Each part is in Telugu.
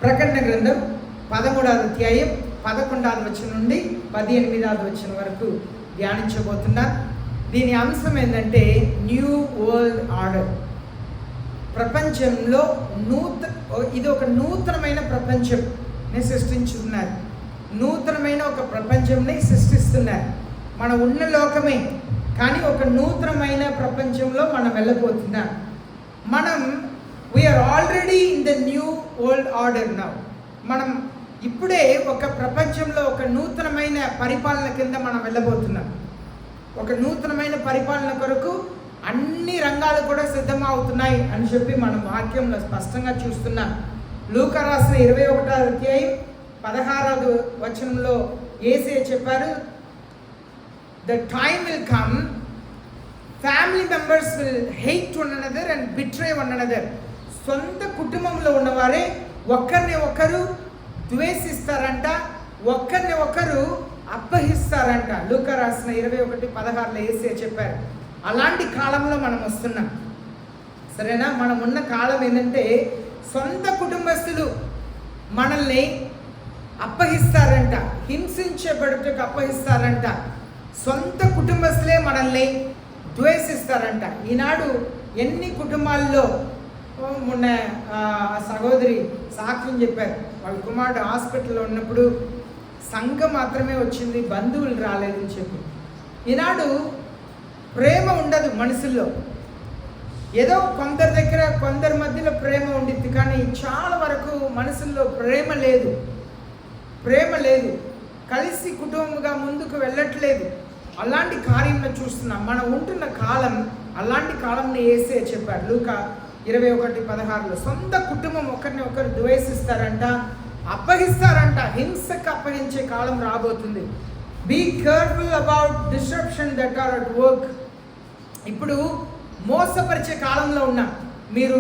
ప్రకటన గ్రంథం 13వ అధ్యాయం 11వ వచనం నుండి 18వ వచనం వరకు ధ్యానించబోతున్నా. దీని అంశం ఏంటంటే న్యూ వరల్డ్ ఆర్డర్. ప్రపంచంలో ఇది ఒక నూతనమైన ప్రపంచంని సృష్టించుతున్నారు. నూతనమైన ఒక ప్రపంచంని సృష్టిస్తున్నారు. మనం ఉన్న లోకమే, కానీ ఒక నూతనమైన ప్రపంచంలో మనం వెళ్ళబోతున్నాం. మనం we're already in the new world order now. మనం ఇప్పుడే ఒక ప్రపంచంలో ఒక నూతనమైన పరిపాలన కింద మనం వెళ్ళబోతున్నాం. ఒక నూతనమైన పరిపాలన కొరకు అన్ని రంగాలు కూడా సిద్ధమవుతున్నాయి అని చెప్పి మనం వాక్యంలో స్పష్టంగా చూస్తున్నాం. లూకా రాసిన 21వ అధ్యాయం 16వ వచనంలో యేసయ్య చెప్పారు, the time will come, family members will hate one another and betray one another. సొంత కుటుంబంలో ఉన్నవారే ఒకరిని ఒకరు ద్వేషిస్తారంట, ఒకరిని ఒకరు అప్పహిస్తారంట. లూకా రాసిన 21:16లో యేసయ్య చెప్పారు. అలాంటి కాలంలో మనం వస్తున్నాం. సరేనా? మనం ఉన్న కాలం ఏంటంటే సొంత కుటుంబస్తులు మనల్ని అప్పహిస్తారంట, హింసించబడుటకు అప్పహిస్తారంట. సొంత కుటుంబస్తులే మనల్ని ద్వేషిస్తారంట. ఈనాడు ఎన్ని కుటుంబాల్లో, మొన్న సహోదరి సాక్ష్యం చెప్పారు, వాళ్ళ కుమారుడు హాస్పిటల్లో ఉన్నప్పుడు సంఘం మాత్రమే వచ్చింది, బంధువులు రాలేదని చెప్పి. ఈనాడు ప్రేమ ఉండదు మనుషుల్లో. ఏదో కొందరి దగ్గర కొందరి మధ్యలో ప్రేమ ఉండిద్ది, కానీ చాలా వరకు మనుషుల్లో ప్రేమ లేదు. కలిసి కుటుంబంగా ముందుకు వెళ్ళట్లేదు. అలాంటి కార్యంలో చూస్తున్నాం. మనం ఉంటున్న కాలం అలాంటి కాలంని యేసయ్య చెప్పాడు లూకా 21:16లో. సొంత కుటుంబం ఒకరిని ఒకరు ద్వేషిస్తారంట, అప్పగిస్తారంట. హింసకు అప్పగించే కాలం రాబోతుంది. Be careful about disruption that are at work. ఇప్పుడు మోసపరిచే కాలంలో ఉన్నాం. మీరు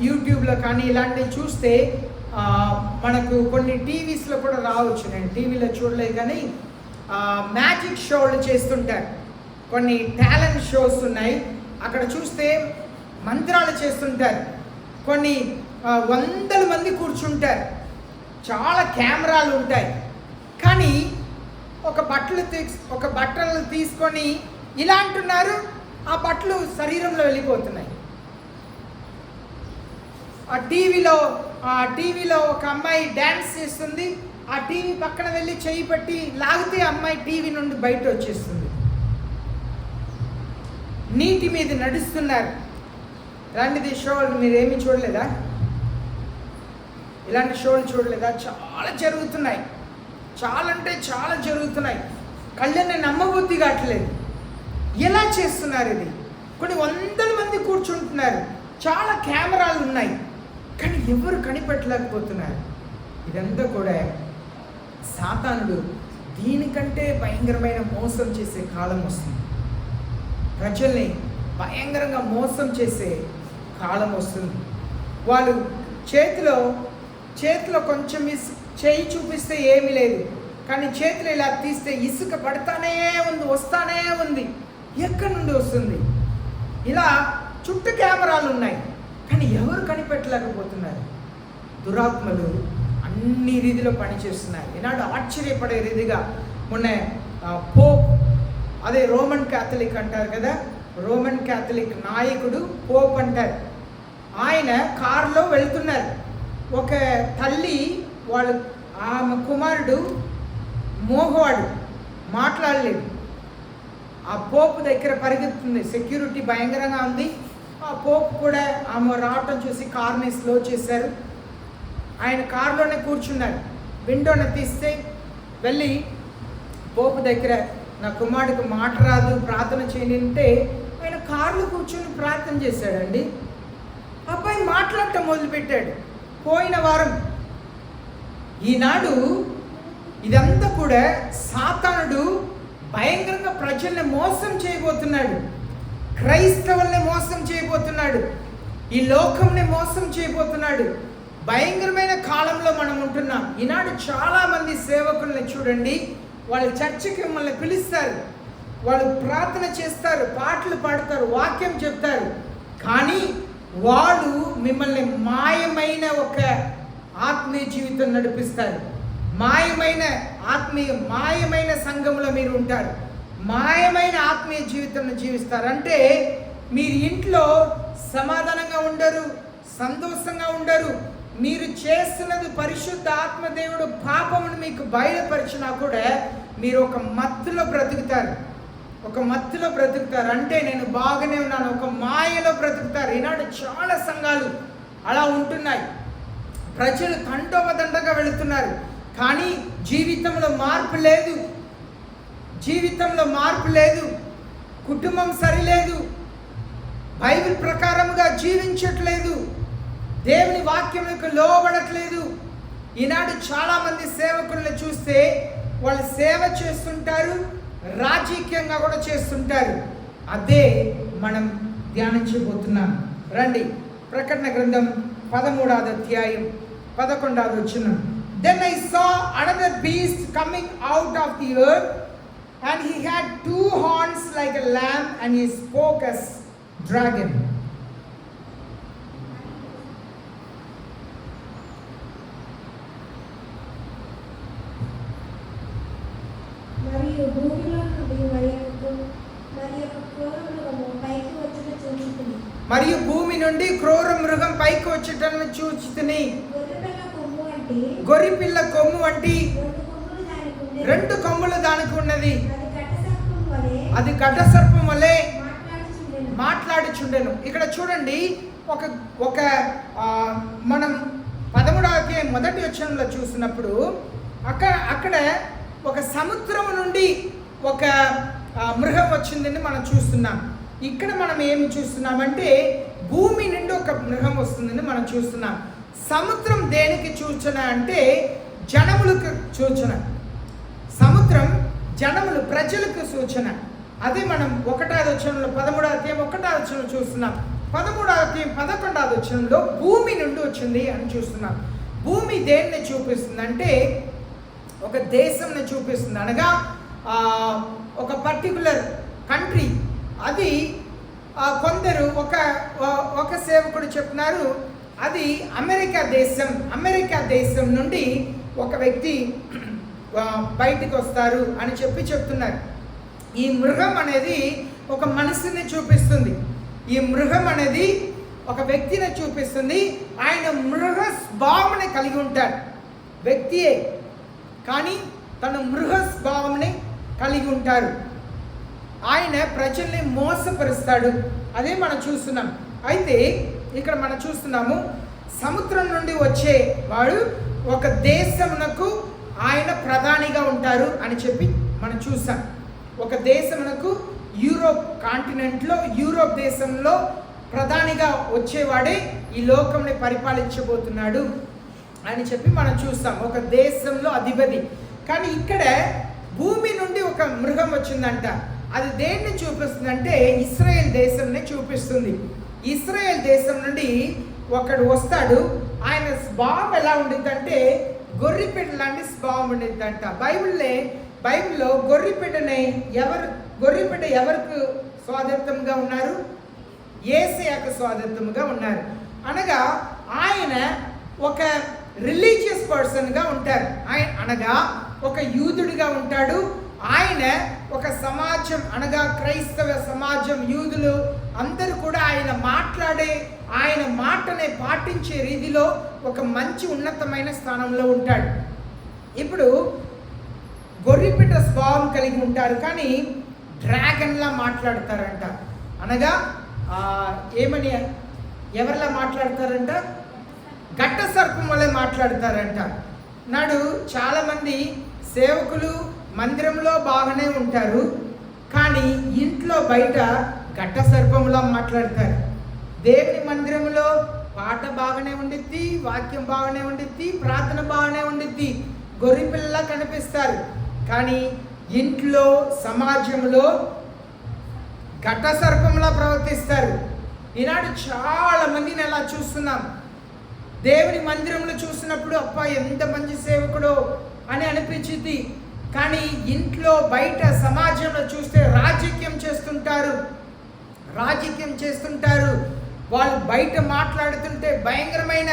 యూట్యూబ్లో కానీ ఇలాంటివి చూస్తే మనకు కొన్ని టీవీస్లో కూడా రావచ్చు. నేను టీవీలో చూడలేదు, కానీ మ్యాజిక్ షోలు చేస్తుంటారు. కొన్ని టాలెంట్ షోస్ ఉన్నాయి. అక్కడ చూస్తే మంత్రాలు చేస్తుంటారు. కొన్ని వందల మంది కూర్చుంటారు. చాలా కెమెరాలు ఉంటాయి. కానీ ఒక బట్టలు తీసుకొని ఇలా అంటున్నారు, ఆ బట్టలు శరీరంలో వెళ్ళిపోతున్నాయి. ఆ టీవీలో ఒక అమ్మాయి డ్యాన్స్ చేస్తుంది. ఆ టీవీ పక్కన వెళ్ళి చేయి పట్టి లాగితే అమ్మాయి టీవీ నుండి బయట వచ్చేస్తుంది. నీటి మీద నడుస్తున్నారు. ఇలాంటిది షోలు మీరేమీ చూడలేదా? ఇలాంటి షోలు చూడలేదా? చాలా జరుగుతున్నాయి. చాలా అంటే చాలా జరుగుతున్నాయి. కళ్ళని నమ్మబుద్ధి కావట్లేదు. ఎలా చేస్తున్నారు ఇది? కొన్ని వందల మంది కూర్చుంటున్నారు. చాలా కెమెరాలు ఉన్నాయి, కానీ ఎవరు కనిపెట్టలేకపోతున్నారు. ఇదంతా కూడా సాతానుడు దీనికంటే భయంకరమైన మోసం చేసే కాలం వస్తుంది. ప్రజల్ని భయంకరంగా మోసం చేసే కాలం వస్తుంది. వాళ్ళు చేతిలో కొంచెం చేయి చూపిస్తే ఏమీ లేదు, కానీ చేతిలో ఇలా తీస్తే ఇసుక పడతానే ఉంది, వస్తానే ఉంది. ఎక్కడి నుండి వస్తుంది? ఇలా చుట్టూ కెమెరాలు ఉన్నాయి, కానీ ఎవరు కనిపెట్టలేకపోతున్నారు. దురాత్మలు అన్ని రీతిలో పనిచేస్తున్నాయి. ఈనాడు ఆశ్చర్యపడే రీతిగా మొన్న పోప్, అదే రోమన్ క్యాథలిక్ అంటారు కదా, రోమన్ క్యాథలిక్ నాయకుడు పోప్ అంటారు. ఆయన కారులో వెళ్తున్నారు. ఒక తల్లి ఆమె కుమారుడు మోహవాడు, మాట్లాడలేదు. ఆ పోపు దగ్గర పరిగెత్తుంది. సెక్యూరిటీ భయంకరంగా ఉంది. ఆ పోపు కూడా ఆమె రావటం చూసి కార్ని స్లో చేశారు. ఆయన కారులోనే కూర్చున్నారు. విండోని తీస్తే వెళ్ళి పోపు దగ్గర, నా కుమారుడికి మాట రాదు, ప్రార్థన చేయని అంటే ఆయన కారులో కూర్చొని ప్రార్థన చేశాడండి. అబ్బాయి మాట్లాడటం మొదలుపెట్టాడు. పోయిన వారం. ఈనాడు ఇదంతా కూడా సాతానుడు భయంకరంగా ప్రజల్ని మోసం చేయబోతున్నాడు. క్రైస్తవుల్ని మోసం చేయబోతున్నాడు. ఈ లోకంని మోసం చేయబోతున్నాడు. భయంకరమైన కాలంలో మనం ఉంటున్నాం. ఈనాడు చాలామంది సేవకుల్ని చూడండి, వాళ్ళు చర్చికి మిమ్మల్ని పిలుస్తారు, వాళ్ళు ప్రార్థన చేస్తారు, పాటలు పాడతారు, వాక్యం చెప్తారు, కానీ వాళ్ళు మిమ్మల్ని మాయమైన ఒక ఆత్మ ఆత్మీయ జీవితం నడిపిస్తారు. మాయమైన సంఘంలో మీరు ఉంటారు, మాయమైన ఆత్మీయ జీవితం జీవిస్తారు. అంటే మీరు ఇంట్లో సమాధానంగా ఉండరు, సంతోషంగా ఉండరు. మీరు చేస్తున్నది పరిశుద్ధ ఆత్మదేవుడు పాపమును మీకు బయలుపరిచినా కూడా మీరు ఒక మత్తులో బ్రతుకుతారు, అంటే నేను బాగానే ఉన్నాను, ఒక మాయలో బ్రతుకుతారు. ఈనాడు చాలా సంఘాలు అలా ఉంటున్నాయి. ప్రజలు తండోపదండగా వెళుతున్నారు, కానీ జీవితంలో మార్పు లేదు, కుటుంబం సరిలేదు, బైబిల్ ప్రకారముగా జీవించట్లేదు, దేవుని వాక్యములకు లోబడట్లేదు. ఈనాడు చాలామంది సేవకులను చూస్తే వాళ్ళు సేవ చేస్తుంటారు, రాజకీయంగా కూడా చేస్తుంటారు. అదే మనం ధ్యానించబోతున్నాం. రండి, ప్రకటన గ్రంథం 13వ అధ్యాయం 11వ వచనం. Then I saw another beast coming out of the earth, and he had 2 horns like a lamb, and he spoke as dragon. మరియు భూమిలో నుండి క్రూర మృగం పైకి వచ్చటను చూచితిని. గొర్రెపిల్ల కొమ్ము వంటి 2 కొమ్ములు దానికి ఉన్నది, అది ఘట సర్పం వలె మాట్లాడుచుండెను. ఇక్కడ చూడండి, ఒక మనం 13వ అధ్యాయం 1వ వచనంలో చూసినప్పుడు అక్కడ ఒక సముద్రం నుండి ఒక మృగం వచ్చిందని మనం చూస్తున్నాం. ఇక్కడ మనం ఏమి చూస్తున్నామంటే భూమి నుండి ఒక మృగం వస్తుందని మనం చూస్తున్నాం. సముద్రం దేనికి సూచన అంటే జనములకు సూచన. సముద్రం జనములు, ప్రజలకు సూచన. అదే మనం 1వ వచనంలో 13వ అధ్యాయం 1వ వచనం చూస్తున్నాం. 13వ అధ్యాయం 11వ వచనంలో భూమి నుండి వచ్చింది అని చూస్తున్నాం. భూమి దేన్ని చూపిస్తుంది అంటే ఒక దేశంని చూపిస్తుంది, అనగా ఒక పర్టికులర్ కంట్రీ. అది కొందరు ఒక సేవకుడు చెప్తున్నారు, అది అమెరికా దేశం నుండి ఒక వ్యక్తి బయటికి వస్తారు అని చెప్తున్నారు. ఈ మృగం అనేది ఒక మనిషిని చూపిస్తుంది, ఈ మృగం అనేది ఒక వ్యక్తిని చూపిస్తుంది. ఆయన మృగ స్వభావాన్ని కలిగి ఉంటాడు, వ్యక్తియే కానీ తను మృగ స్వభావాన్ని కలిగి ఉంటారు. ఆయన ప్రజల్ని మోసపరుస్తాడు, అదే మనం చూస్తున్నాం. అయితే ఇక్కడ మనం చూస్తున్నాము, సముద్రం నుండి వచ్చే వాడు ఒక దేశమునకు ఆయన ప్రధానిగా ఉంటారు అని చెప్పి మనం చూసాం. ఒక దేశమునకు యూరోప్ కాంటినెంట్లో, యూరోప్ దేశంలో ప్రధానిగా వచ్చేవాడే ఈ లోకంని పరిపాలించబోతున్నాడు అని చెప్పి మనం చూస్తాం. ఒక దేశంలో అధిపతి. కానీ ఇక్కడ భూమి నుండి ఒక మృగం వచ్చిందంట. అది దేన్ని చూపిస్తుందంటే ఇశ్రాయేల్ దేశంని చూపిస్తుంది. ఇశ్రాయేల్ దేశం నుండి ఒకడు వస్తాడు. ఆయన స్వభావం ఎలా ఉండిద్దంటే గొర్రెపిల్ల లాంటి స్వభావం ఉండిద్దంట. బైబిల్లో గొర్రెపిల్ల ఎవరికి స్వాధీనంగా ఉన్నారు? యేసయ్యకు స్వాధీనంగా ఉన్నారు. అనగా ఆయన ఒక రిలీజియస్ పర్సన్గా ఉంటారు. అనగా ఒక యూదుడిగా ఉంటాడు. ఆయన ఒక సమాజం, అనగా క్రైస్తవ సమాజం, యూదులు అందరూ కూడా ఆయన మాటనే పాటించే రీతిలో ఒక మంచి ఉన్నతమైన స్థానంలో ఉంటాడు. ఇప్పుడు గొర్రెపిట్ట స్వభావం కలిగి ఉంటారు, కానీ డ్రాగన్లా మాట్లాడతారంట. అనగా ఏమని ఎవరిలా మాట్లాడతారంట? ఘట సర్పం వల్లే మాట్లాడతారంట. నాడు చాలామంది సేవకులు మందిరంలో బాగానే ఉంటారు, కానీ ఇంట్లో బయట ఘట సర్పంలా మాట్లాడతారు. దేవుని మందిరంలో పాట బాగానే ఉండిద్ది, వాక్యం బాగానే ఉండిద్ది, ప్రార్థన బాగానే ఉండిద్ది, గొర్రెపిల్లలా కనిపిస్తారు. కానీ ఇంట్లో సమాజంలో ఘట సర్పంలా ప్రవర్తిస్తారు. ఈనాడు చాలా మందిని అలా చూస్తున్నాం. దేవుని మందిరంలో చూసినప్పుడు అబ్బా ఎంత మంచి సేవకుడో అని అనిపించింది. కానీ ఇంట్లో బయట సమాజంలో చూస్తే రాజకీయం చేస్తుంటారు. వాళ్ళు బయట మాట్లాడుతుంటే భయంకరమైన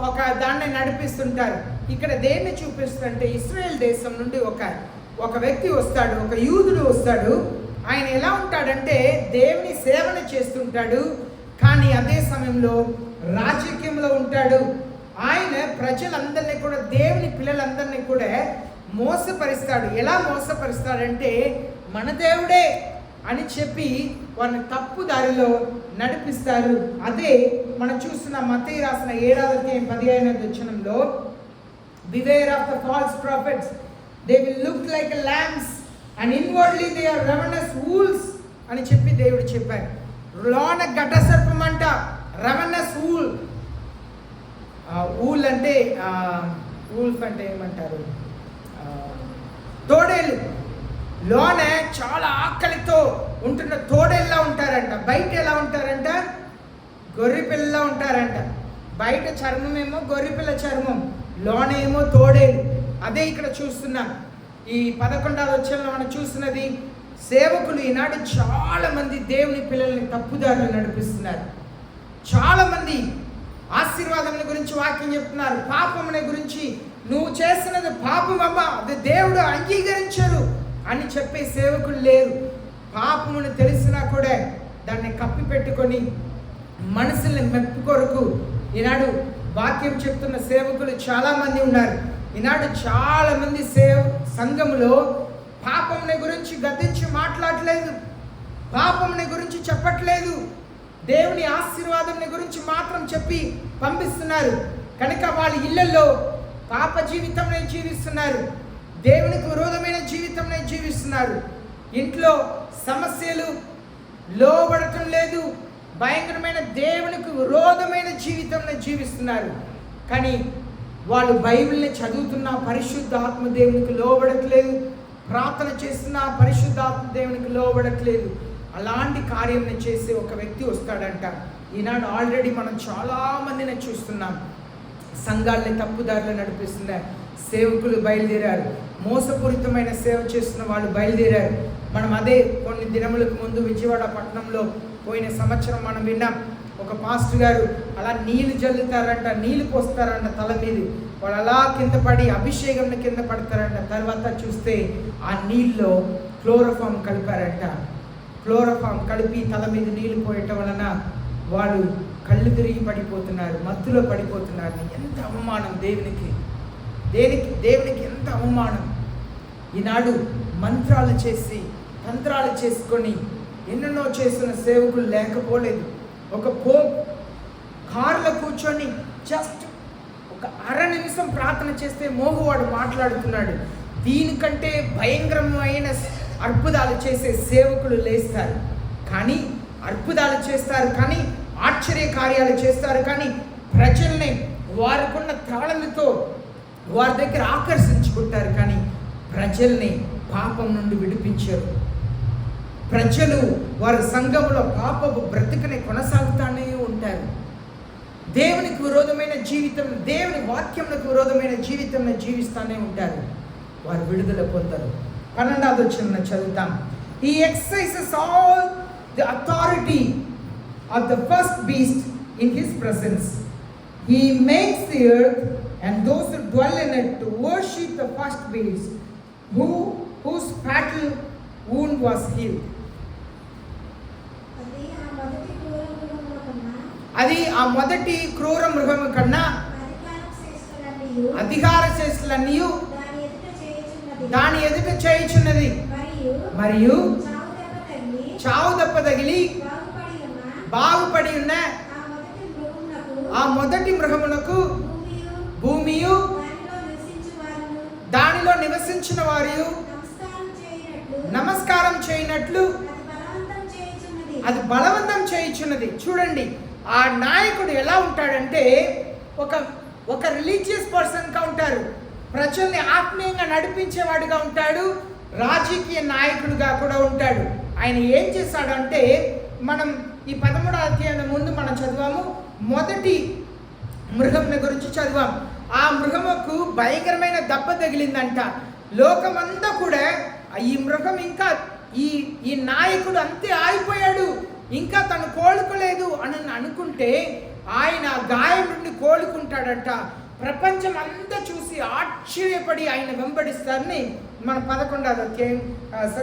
ఒక దాన్ని నడిపిస్తుంటారు. ఇక్కడ దేన్ని చూపిస్తుంటే ఇశ్రాయేల్ దేశం నుండి ఒక వ్యక్తి వస్తాడు, ఒక యూదుడు వస్తాడు. ఆయన ఎలా ఉంటాడంటే దేవుని సేవన చేస్తుంటాడు, కానీ అదే సమయంలో రాజకీయంలో ఉంటాడు. ఆయన ప్రజలందరినీ కూడా, దేవుని పిల్లలందరినీ కూడా మోసపరుస్తాడు. ఎలా మోసపరుస్తాడంటే మన దేవుడే అని చెప్పి వారిని తప్పు దారిలో నడిపిస్తారు. అదే మనం చూస్తున్న మత్తయి రాసిన 7వ అధ్యాయం 15వ వచనంలో, beware of the false prophets, they will look like lambs and inwardly they are ravenous wolves అని చెప్పి దేవుడు చెప్పారు. లోన ఘట సర్పం అంట, రెవెనస్ వూల్. ఊల్ అంటే ఊల్ఫ్ అంటే ఏమంటారు, తోడేళ్ళు. లోన చాలా ఆకలితో ఉంటున్న తోడేళ్ళలా ఉంటారంట. బయట ఎలా ఉంటారంట, గొర్రెపిల్లలా ఉంటారంట. బయట చర్మం ఏమో గొర్రెపిల్ల చర్మం, లోన ఏమో తోడేళ్ళు. అదే ఇక్కడ చూస్తున్నాం. ఈ 11వ వచనంలో మనం చూస్తున్నది, సేవకులు ఈనాడు చాలా మంది దేవుని పిల్లల్ని తప్పుదారులు నడిపిస్తున్నారు. చాలా మంది ఆశీర్వాదం గురించి వాక్యం చెప్తున్నారు, పాపముని గురించి, నువ్వు చేస్తున్నది పాపం అమ్మా, అది దేవుడు అంగీకరించరు అని చెప్పే సేవకులు లేరు. పాపమును తెలిసినా కూడా దాన్ని కప్పి పెట్టుకొని మనసుల్ని మెప్పు కొరకు ఈనాడు వాక్యం చెప్తున్న సేవకులు చాలా మంది ఉన్నారు. ఈనాడు చాలా మంది సంఘములో పాపముని గురించి గద్దించి మాట్లాడలేదు, పాపముని గురించి చెప్పట్లేదు, దేవుని ఆశీర్వాదం గురించి మాత్రం చెప్పి పంపిస్తున్నారు. కనుక వాళ్ళ ఇళ్లలో పాప జీవితంలో జీవిస్తున్నారు, దేవునికి విరోధమైన జీవితంలో జీవిస్తున్నారు. ఇంట్లో సమస్యలు, లోబడటం లేదు, భయంకరమైన దేవునికి విరోధమైన జీవితంలో జీవిస్తున్నారు. కానీ వాళ్ళు బైబిల్ని చదువుతున్న పరిశుద్ధాత్మ దేవునికి లోబడట్లేదు, ప్రార్థన చేస్తున్న పరిశుద్ధాత్మ దేవునికి లోబడట్లేదు. అలాంటి కార్యం చేసే ఒక వ్యక్తి వస్తాడంట. ఈనాడు ఆల్రెడీ మనం చాలా మందిని చూస్తున్నాం. సంఘాలని తప్పుదారులు నడిపిస్తున్నారు, సేవకులు బయలుదేరారు, మోసపూరితమైన సేవ చేస్తున్న వాళ్ళు బయలుదేరారు. మనం అదే కొన్ని దినములకు ముందు విజయవాడ పట్టణంలో పోయిన సంవత్సరం మనం విన్నాం. ఒక పాస్టర్ గారు అలా నీళ్లు జల్లుతారంట, నీళ్లు పోస్తారంట తల మీద, వాళ్ళు అలా కింద పడి అభిషేకం కింద పడతారంట. తర్వాత చూస్తే ఆ నీళ్ళలో క్లోరోఫామ్ కలిపారంట. క్లోరోఫామ్ కలిపి తల మీద నీళ్లు పోయటం వలన వాళ్ళు కళ్ళు తిరిగి పడిపోతున్నారు, మత్తులో పడిపోతున్నారు. ఎంత అవమానం దేవునికి, దేవునికి ఎంత అవమానం. ఈనాడు మంత్రాలు చేసి తంత్రాలు చేసుకొని ఎన్నెన్నో చేస్తున్న సేవకులు లేకపోలేదు. ఒక కారులో కూర్చొని జస్ట్ ఒక అర నిమిషం ప్రార్థన చేస్తే మోగువాడు మాట్లాడుతున్నాడు. దీనికంటే భయంకరమైన అద్భుతాలు చేసే సేవకులు లేస్తారు, కానీ అద్భుతాలు చేస్తారు, కానీ ఆశ్చర్య కార్యాలు చేస్తారు, కానీ ప్రజల్ని వారికున్న తాళముతో వారి దగ్గర ఆకర్షించుకుంటారు, కానీ ప్రజల్ని పాపం నుండి విడిపించారు. ప్రజలు వారి సంఘంలో పాపపు బ్రతుకుని కొనసాగుతానే ఉంటారు. దేవునికి విరోధమైన జీవితం, దేవుని వాక్యంకు విరోధమైన జీవితంలో జీవిస్తూనే ఉంటారు. వారు విడుదల పొందరు. 12వ వచనం చదువుతాం. He exercises all the authority of the first beast in his presence. He makes the earth and those who dwell in it to worship the first beast, whose fatal wound was healed. అది ఆ మొదటి క్రూర మృగము కన్నా అధికార చేష్టలన్నీ దాని ఎదుట చేయుచున్నది, మరియు చావు దెబ్బ తగిలి బాగుపడి ఉన్న ఆ మొదటి మృగమునకు భూమియు దానిలో నివసించిన వారు నమస్కారం చేయనట్లు అది బలవంతం చేయుచున్నది. చూడండి, ఆ నాయకుడు ఎలా ఉంటాడంటే ఒక రిలీజియస్ పర్సన్గా ఉంటారు, ప్రజల్ని ఆత్మీయంగా నడిపించేవాడుగా ఉంటాడు, రాజకీయ నాయకుడిగా కూడా ఉంటాడు. ఆయన ఏం చేశాడంటే, మనం ఈ 13వ అధ్యాయం ముందు మనం చదివాము, మొదటి మృగం గురించి చదివాం. ఆ మృగముకు భయంకరమైన దెబ్బ తగిలిందంట. లోకమంతా కూడా ఈ మృగం ఇంకా ఈ నాయకుడు అంతే ఆగిపోయాడు, ఇంకా తను కోలుకోలేదు అని అనుకుంటే ఆయన గాయం నుండి కోలుకుంటాడంట. ప్రపంచం అంతా చూసి ఆశ్చర్యపడి ఆయన వెంబడిస్తారని మన 11వ అధ్యాయం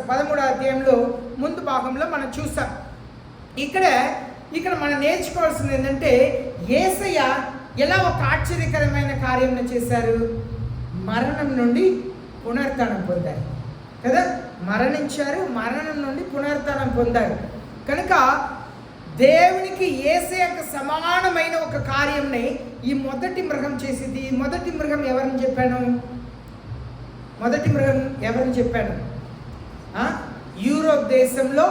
13వ అధ్యాయంలో ముందు భాగంలో మనం చూస్తాం. ఇక్కడ మనం నేర్చుకోవాల్సింది ఏంటంటే యేసయ్య ఎలా ఒక ఆశ్చర్యకరమైన కార్యం చేశారు. మరణం నుండి పునరుత్థానం పొందారు కదా, మరణించారు, మరణం నుండి పునరుత్థానం పొందారు. కనుక దేవునికి యేసయ్యకు సమానమైన ఒక కార్యంని ఈ మొదటి మృగం చేసింది. ఈ మొదటి మృగం ఎవరిని చెప్పాను? యూరోప్ దేశంలో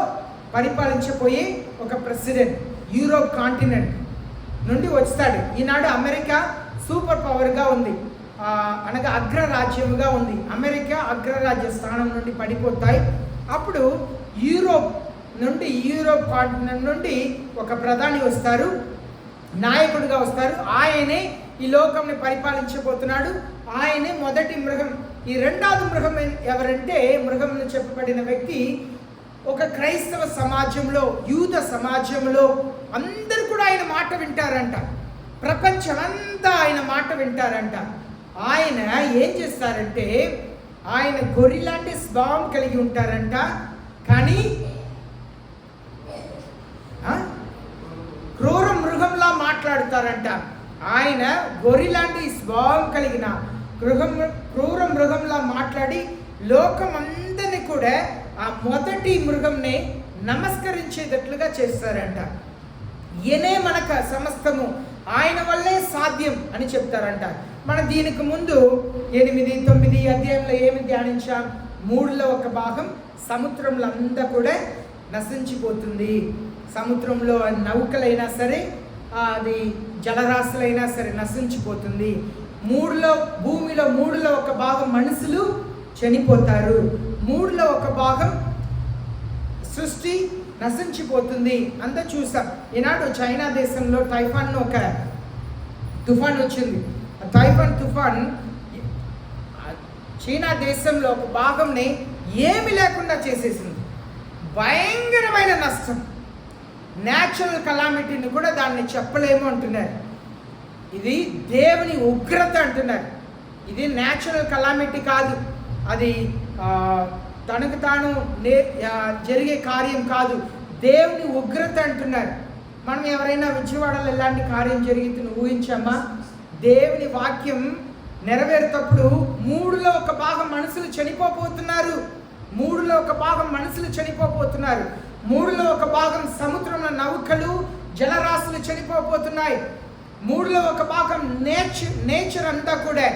పరిపాలించబోయే ఒక ప్రెసిడెంట్, యూరోప్ కాంటినెంట్ నుండి వస్తాడు. ఈనాడు అమెరికా సూపర్ పవర్గా ఉంది, అనగా అగ్రరాజ్యముగా ఉంది. అమెరికా అగ్రరాజ్య స్థానం నుండి పడిపోతాయి. అప్పుడు యూరోప్ కాంటినెంట్ నుండి ఒక ప్రధాని వస్తారు, నాయకుడిగా వస్తారు. ఆయనే ఈ లోకంని పరిపాలించబోతున్నాడు. ఆయనే మొదటి మృగం. ఈ రెండవది మృగం ఎవరంటే, మృగం చెప్పబడిన వ్యక్తి ఒక క్రైస్తవ సమాజంలో, యూద సమాజంలో అందరూ కూడా ఆయన మాట వింటారంట. ప్రపంచమంతా ఆయన మాట వింటారంట. ఆయన ఏం చేస్తారంటే, ఆయన గొర్రెలాంటి స్వభావం కలిగి ఉంటారంట, కానీ క్రూర మృగంలా మాట్లాడుతారంట. ఆయన గొర్రెలాంటి స్వభావం కలిగిన క్రూర మృగంలా మాట్లాడి లోకమందరినీ కూడా ఆ మొదటి మృగంని నమస్కరించేటట్లుగా చేస్తారంట. ఈయనే మనకు సమస్తము, ఆయన వల్లే సాధ్యం అని చెప్తారంట. మనం దీనికి ముందు 8, 9 అధ్యాయంలో ఏమి ధ్యానించాం? 3లో ఒక భాగం సముద్రంలో అంతా కూడా నశించిపోతుంది. సముద్రంలో నౌకలైనా సరే, అది జలరాశులైనా సరే నశించిపోతుంది. భూమిలో 3లో ఒక భాగం మనుషులు చనిపోతారు. 3లో ఒక భాగం సృష్టి నశించిపోతుంది. అంతా చూసాం. ఈనాడు చైనా దేశంలో టైఫాన్ ఒక తుఫాన్ వచ్చింది. టైఫాన్ తుఫాన్ చైనా దేశంలో ఒక భాగంని ఏమి లేకుండా చేసేసింది. భయంకరమైన నష్టం, న్యాచురల్ కలామిటీని కూడా దాన్ని చెప్పలేము అంటున్నారు. ఇది దేవుని ఉగ్రత అంటున్నారు. ఇది న్యాచురల్ కలామిటీ కాదు, అది తనకు తాను జరిగే కార్యం కాదు, దేవుని ఉగ్రత అంటున్నారు. మనం ఎవరైనా విజయవాడలో ఎలాంటి కార్యం జరిగితే ఊహించామా? దేవుని వాక్యం నెరవేరేటప్పుడు 3లో ఒక భాగం మనుషులు చనిపోతున్నారు. 3లో ఒక భాగం మనుషులు చనిపోతున్నారు. 3లో ఒక భాగం సముద్రంలో నౌకలు జలరాశులు చనిపోతున్నాయి. 3లో ఒక భాగం నేచర్ అంతా కూడా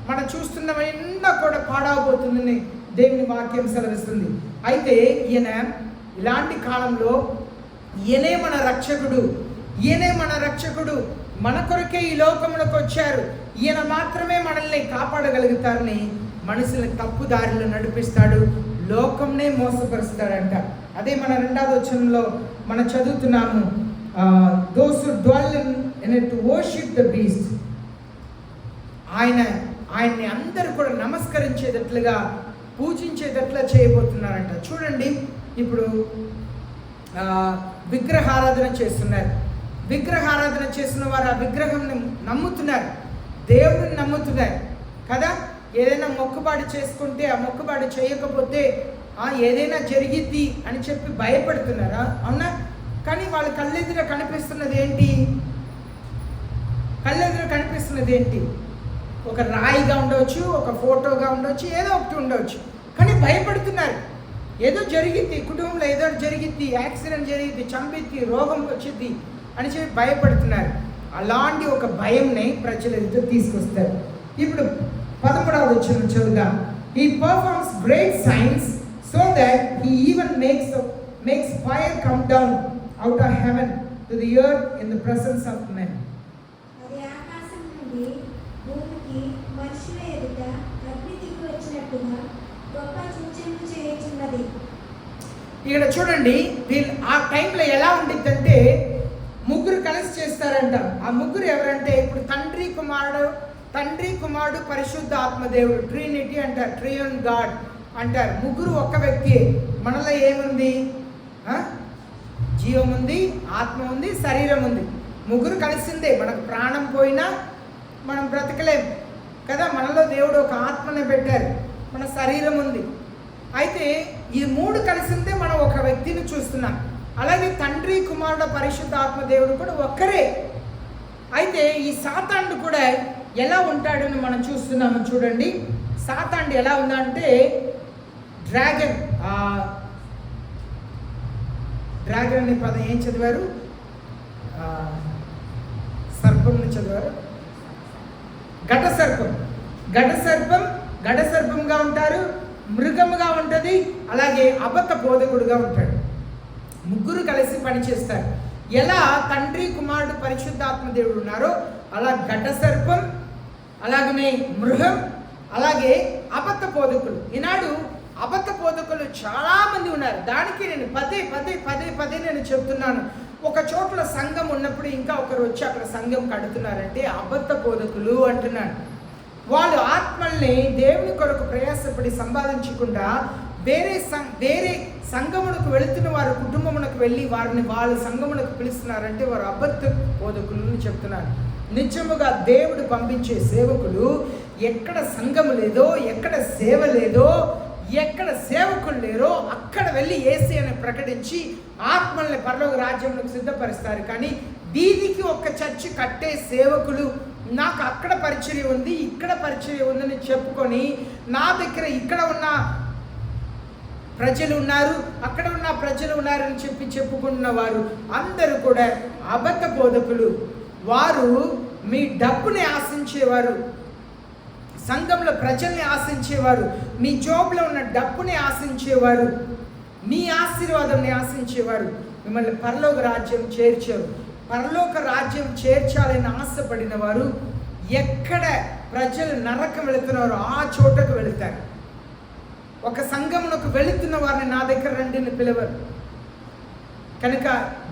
మనం చూస్తున్నవన్నీ కూడా పాడవబోతుందని దేవుని వాక్యం సెలవిస్తుంది. అయితే ఈయన ఇలాంటి కాలంలో ఈయనే మన రక్షకుడు, మన కొరకే ఈ లోకంలోకి వచ్చారు. ఈయన మాత్రమే మనల్ని కాపాడగలుగుతారని మనుషుల్ని తప్పుదారిలో నడిపిస్తాడు, లోకంనే మోసపరుస్తాడంట. అదే మన 2వ వచనంలో మనం చదువుతున్నాము, those who dwell in it to worship the beast. ఆయన్ని అందరూ కూడా నమస్కరించేటట్లుగా, పూజించేటట్లుగా చేయబోతున్నారంట. చూడండి, ఇప్పుడు విగ్రహారాధన చేస్తున్నారు. విగ్రహారాధన చేసిన వారు ఆ విగ్రహంని నమ్ముతున్నారు, దేవుడిని నమ్ముతున్నారు కదా. ఏదైనా మొక్కుబాటు చేసుకుంటే, ఆ మొక్కుబాటు చేయకపోతే ఏదైనా జరిగిద్ది అని చెప్పి భయపడుతున్నారా? అవునా? కానీ వాళ్ళ కళ్ళెదురు కనిపిస్తున్నది ఏంటి? ఒక రాయిగా ఉండవచ్చు, ఒక ఫోటోగా ఉండవచ్చు, ఏదో ఒకటి ఉండవచ్చు, కానీ భయపడుతున్నారు. ఏదో జరిగిద్ది, కుటుంబంలో ఏదో జరిగిద్ది, యాక్సిడెంట్ జరిగిద్ది, చంపిద్ది, రోగం వచ్చిద్ది అని చెప్పి భయపడుతున్నారు. అలాంటి ఒక భయంని ప్రజల ఎదుట తీసుకొస్తారు. ఇప్పుడు 13వ వచనం చదువుదాం. He performs great signs so that he even makes fire come down out of heaven to the earth in the presence of men. అది ఆకాశం నుండి భూమికి మనుషుల ఎదుట అగ్ని దిగి వచ్చినట్టుగా గొప్ప సూచనలు చేయుచున్నది. ఇక్కడ చూడండి, వీళ్ళు ఆ టైంలో ఎలా ఉండిద్దంటే 3 కలిసి చేస్తారంట. ఆ 3 ఎవరంటే, ఇప్పుడు తండ్రి కుమారుడు పరిశుద్ధ ఆత్మదేవుడు, ట్రినిటీ అంటారు, ట్రియోన్ గాడ్ అంటారు. 3 ఒక్క వ్యక్తి. మనలో ఏముంది? జీవం ఉంది, ఆత్మ ఉంది, శరీరం ఉంది. ముగ్గురు కలిసిందే. మనకు ప్రాణం పోయినా మనం బ్రతకలేం కదా. మనలో దేవుడు ఒక ఆత్మని పెట్టారు, మన శరీరం ఉంది. అయితే ఈ మూడు కలిసిందే మనం ఒక వ్యక్తిని చూస్తున్నాం. అలాగే తండ్రి, కుమారుడు, పరిశుద్ధ ఆత్మ దేవుడు కూడా ఒక్కరే. అయితే ఈ సాతానుడు కూడా ఎలా ఉంటాడని మనం చూస్తున్నాము. చూడండి, సాతానుడు ఎలా ఉందంటే డ్రాగన్ అనే పదం ఏం చదివారు? సర్పంని చదివారు. ఘట సర్పంగా ఉంటారు, మృగముగా ఉంటుంది, అలాగే అబద్ధ బోధకుడుగా ఉంటాడు. ముగ్గురు కలిసి పనిచేస్తారు. ఎలా తండ్రి, కుమారుడు, పరిశుద్ధాత్మ దేవుడు ఉన్నారో అలా ఘట సర్పం, అలాగనే మృగం, అలాగే అబద్ధ బోధకులు. ఈనాడు అబద్ధ బోధకులు చాలామంది ఉన్నారు. దానికి నేను పదే నేను చెప్తున్నాను. ఒక చోట్ల సంఘం ఉన్నప్పుడు ఇంకా ఒకరు వచ్చి అక్కడ సంఘం కడుతున్నారంటే అబద్ధ బోధకులు అంటున్నాను. వాళ్ళు ఆత్మల్ని దేవుని కొరకు ప్రయాసపడి సంపాదించకుండా వేరే సంఘమునకు వెళుతున్న వారు కుటుంబమునకు వెళ్ళి వారిని వాళ్ళ సంఘమునకు పిలుస్తున్నారంటే వారు అబద్ధ బోధకులు చెప్తున్నారు. నిజముగా దేవుడు పంపించే సేవకులు ఎక్కడ సంఘము లేదో, ఎక్కడ సేవ లేదో, ఎక్కడ సేవకులు లేరో అక్కడ వెళ్ళి యేసు అని ప్రకటించి ఆత్మల్ని పరలోక రాజ్యంలోకి సిద్ధపరుస్తారు. కానీ వీధికి ఒక చర్చి కట్టే సేవకులు నాకు అక్కడ పరిచర్య ఉంది, ఇక్కడ పరిచర్య ఉందని చెప్పుకొని నా దగ్గర ఇక్కడ ఉన్న ప్రజలు ఉన్నారు, అక్కడ ఉన్న ప్రజలు ఉన్నారని చెప్పుకుంటున్న వారు అందరూ కూడా అబద్ధ బోధకులు. వారు మీ డబ్బుని ఆశించేవారు, సంఘంలో ప్రజల్ని ఆశించేవారు, మీ జోబులో ఉన్న డబ్బుని ఆశించేవారు, మీ ఆశీర్వాదాన్ని ఆశించేవారు. మిమ్మల్ని పరలోక రాజ్యం చేర్చారు. పరలోక రాజ్యం చేర్చాలని ఆశపడిన వారు ఎక్కడ ప్రజలు నరకం వెళుతున్నారో ఆ చోటకు వెళుతారు. ఒక సంఘమునకు వెళుతున్న వారిని నా దగ్గర రండిని పిలవరు. కనుక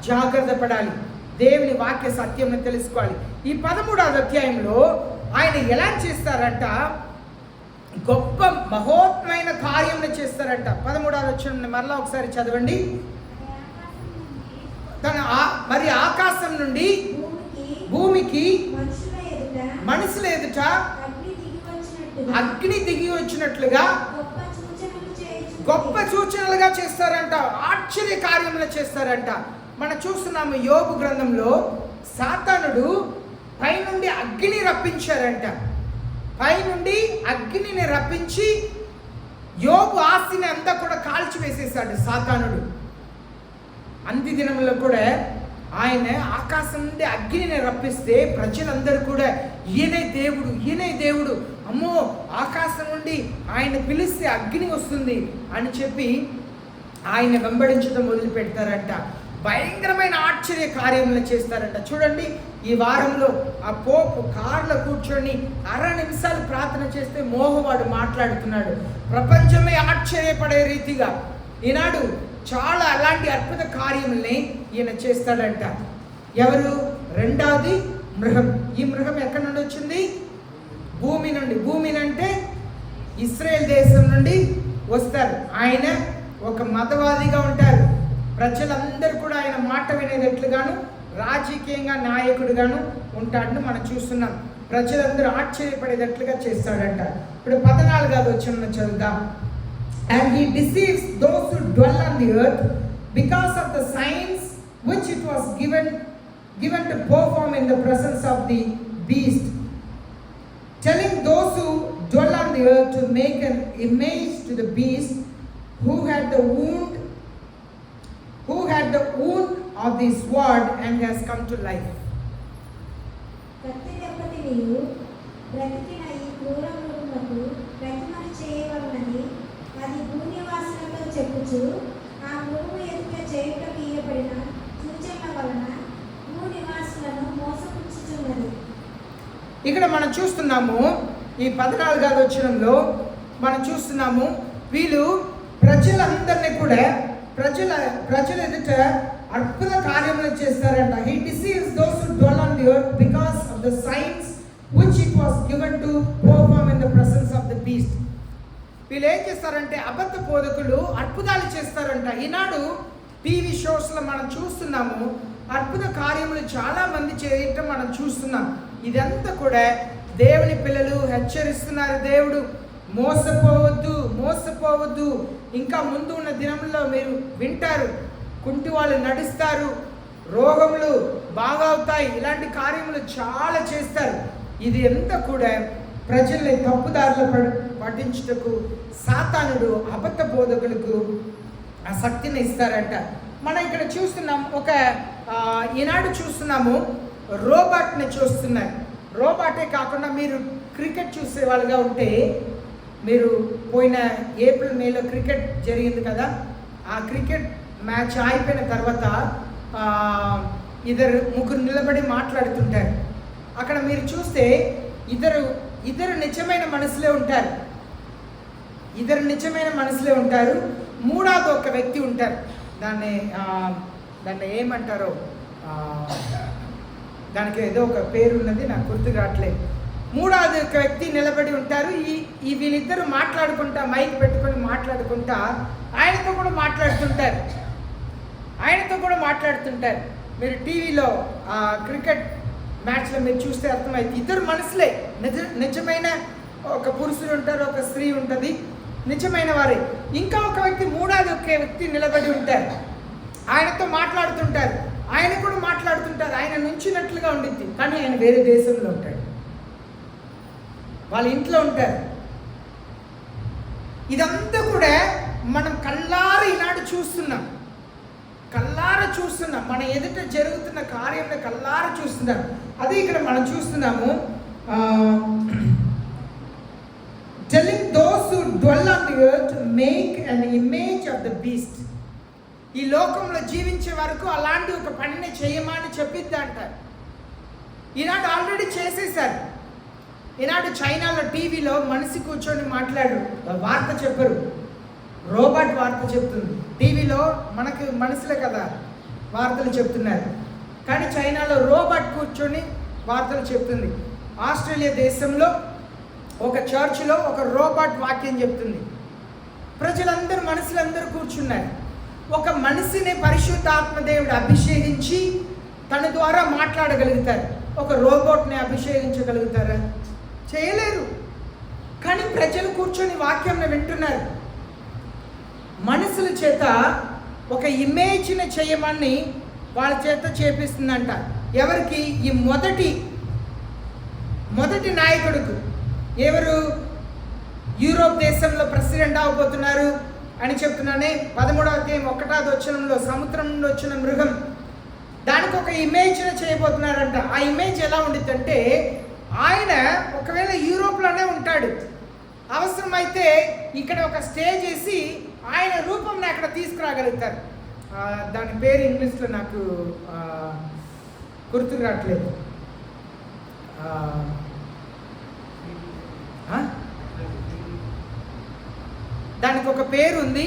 జాగ్రత్త పడాలి, దేవుని వాక్య సత్యంని తెలుసుకోవాలి. ఈ 13వ అధ్యాయంలో ఆయన ఎలా చేస్తారంట? గొప్ప మహోత్మైన కార్యం చేస్తారంట. 13వ వచనం మరలా ఒకసారి చదవండి. మరి ఆకాశం నుండి భూమికి మనుషుల ఎదుట అగ్ని దిగి వచ్చినట్లుగా గొప్ప సూచనలుగా చేస్తారంట, ఆశ్చర్య కార్యములు చేస్తారంట. మనం చూస్తున్నాము యోబు గ్రంథంలో సాతానుడు పైనుండి అగ్ని రప్పించారంట. పైనుండి అగ్నిని రప్పించి యోబు ఆస్తిని అంతా కూడా కాల్చివేసేసాడు సాతానుడు. అంత్య దినంలో కూడా ఆయన ఆకాశం నుండి అగ్నిని రప్పిస్తే ప్రజలందరూ కూడా ఈయనే దేవుడు, అమ్మో ఆకాశం నుండి ఆయన పిలిస్తే అగ్ని వస్తుంది అని చెప్పి ఆయన వెంబడించడం మొదలు పెడతారంట. భయంకరమైన ఆశ్చర్య కార్యములు చేస్తారంట. చూడండి, ఈ వారంలో ఆ పోపు కార్లో కూర్చొని 6 నిమిషాలు ప్రార్థన చేస్తే మోహవాడు మాట్లాడుతున్నాడు. ప్రపంచమే ఆశ్చర్యపడే రీతిగా ఈనాడు చాలా అలాంటి అద్భుత కార్యముల్ని ఈయన చేస్తాడంట. ఎవరు? రెండవది మృగం. ఈ మృగం ఎక్కడి నుండి వచ్చింది? భూమి నుండి. భూమిని అంటే ఇశ్రాయేల్ దేశం నుండి వస్తారు. ఆయన ఒక మతవాదిగా ఉంటారు. ప్రజలందరూ కూడా ఆయన మాట వినేటట్లుగాను రాజకీయంగా నాయకుడిగాను ఉంటాడని మనం చూస్తున్నాం. ప్రజలందరూ ఆశ్చర్యపడేటట్లుగా చేస్తాడంట. ఇప్పుడు 14వ వచనం చదువుదాం. And he deceives those who dwell on the earth because of the signs which it was given to perform in the presence of the beast, telling those who dwell on the earth to make an image to the beast who had the wound of the sword and has come to life. కత్తి దెబ్బతి నీవు బ్రతికిన ఈ క్రూర మృగములకు ప్రతిమను చేయవలనని అది భూనివాసులతో చెప్పుచు ఆ మృగము ఎదుట చేయుటకు ఇయ్యబడిన సూచనల వలన భూనివాసులను మోసపుచ్చుచున్నది. ఇక్కడ మనం చూస్తున్నాము ఈ 14వ వచనంలో మనం చూస్తున్నాము వీళ్ళు ప్రజలందరినీ కూడా ప్రజల ఎదుట అద్భుత కార్యములు చేస్తారంట. He deceives those who dwell on the earth because of the signs which it was given to perform in the presence of the beast. వీళ్ళు ఏం చేస్తారంటే అబద్ధ బోధకులు అద్భుతాలు చేస్తారంట. ఈనాడు టీవీ షోస్లో మనం చూస్తున్నాము అద్భుత కార్యములు చాలా మంది చేయటం మనం చూస్తున్నాం. ఇదంతా కూడా దేవుని పిల్లలు హెచ్చరిస్తున్నారు. దేవుడు మోసపోవద్దు. ఇంకా ముందు ఉన్న దినంలో మీరు వింటారు, కుంటి వాళ్ళు నడుస్తారు, రోగములు బాగవుతాయి, ఇలాంటి కార్యములు చాలా చేస్తారు. ఇది అంతా కూడా ప్రజల్ని తప్పుదారులు పట్టించుటకు సాతానుడు అబద్ధ బోధకులకు ఆ శక్తిని ఇస్తారంట. మనం ఇక్కడ చూస్తున్నాం, ఈనాడు చూస్తున్నాము రోబోట్ని చూస్తున్నారు. రోబోటే కాకుండా మీరు క్రికెట్ చూసే వాళ్ళుగా ఉంటే, మీరు పోయిన ఏప్రిల్ మేలో క్రికెట్ జరిగింది కదా, ఆ క్రికెట్ మ్యాచ్ అయిపోయిన తర్వాత ముగ్గురు నిలబడి మాట్లాడుతుంటారు. అక్కడ మీరు చూస్తే ఇద్దరు నిజమైన మనసులే ఉంటారు. మూడవది ఒక వ్యక్తి ఉంటారు. దాన్ని ఏమంటారో, దానికి ఏదో ఒక పేరు ఉన్నది, నాకు గుర్తు రావట్లేదు. మూడవది ఒక వ్యక్తి నిలబడి ఉంటారు. వీళ్ళిద్దరూ మాట్లాడుకుంటా, మైక్ పెట్టుకొని మాట్లాడుకుంటా ఆయనతో కూడా మాట్లాడుతుంటారు. మీరు టీవీలో క్రికెట్ మ్యాచ్లో మీరు చూస్తే అర్థమైంది. ఇద్దరు మనసులే, నిజమైన ఒక పురుషుడు ఉంటారు, ఒక స్త్రీ ఉంటుంది, నిజమైన వారే. ఇంకా ఒక వ్యక్తి, మూడవది ఒక వ్యక్తి నిలబడి ఉంటారు, ఆయనతో మాట్లాడుతుంటారు, ఆయన కూడా మాట్లాడుతుంటారు. ఆయన నుంచినట్లుగా ఉండిద్ది, కానీ ఆయన వేరే దేశంలో ఉంటాడు, వాళ్ళ ఇంట్లో ఉంటారు. ఇదంతా కూడా మనం కళ్ళారా ఈనాడు చూస్తున్నాం. మన ఎదుట జరుగుతున్న కార్యంలో కళ్ళారా చూస్తున్నాం. అదే ఇక్కడ మనం చూస్తున్నాము, telling those who dwell on the earth make an image of the beast. ఈ లోకంలో జీవించే వరకు అలాంటి ఒక పనిని చేయమని చెప్పిద్ది అంటారు. ఈనాడు ఆల్రెడీ చేసేసారు. ఈనాడు చైనాలో టీవీలో మనిషి కూర్చొని వార్త చెప్పరు, రోబోట్ వార్త చెప్తుంది. టీవీలో మనకి మనుషులే కదా వార్తలు చెప్తున్నారు, కానీ చైనాలో రోబోట్ కూర్చొని వార్తలు చెప్తుంది. ఆస్ట్రేలియా దేశంలో ఒక చర్చిలో ఒక రోబోట్ వాక్యం చెప్తుంది. మనుషులందరూ కూర్చున్నారు. ఒక మనిషిని పరిశుద్ధాత్మ దేవుడు అభిషేకించి తన ద్వారా మాట్లాడగలుగుతారు. ఒక రోబోట్ని అభిషేకించగలుగుతారా? చేయలేరు. కానీ ప్రజలు కూర్చొని వాక్యంని వింటున్నారు. మనుషుల చేత ఒక ఇమేజ్ని చేయమని వాళ్ళ చేత చేపిస్తుందంట. ఎవరికి? ఈ మొదటి నాయకుడికి. ఎవరు? యూరోప్ దేశంలో ప్రెసిడెంట్ అవబోతున్నారు అని చెప్తున్నానే. 13వ అధ్యాయం 1వ వచనంలో సముద్రం నుండి వచ్చిన మృగం, దానికి ఒక ఇమేజ్ని చేయబోతున్నారంట. ఆ ఇమేజ్ ఎలా ఉండిద్దంటే, ఆయన ఒకవేళ యూరోప్లోనే ఉంటాడు, అవసరమైతే ఇక్కడ ఒక స్టేజ్ వేసి ఆయన రూపంని అక్కడ తీసుకురాగలుగుతారు. దాని పేరు ఇంగ్లీష్లో నాకు గుర్తుకు రావట్లేదు. దానికి ఒక పేరు ఉంది.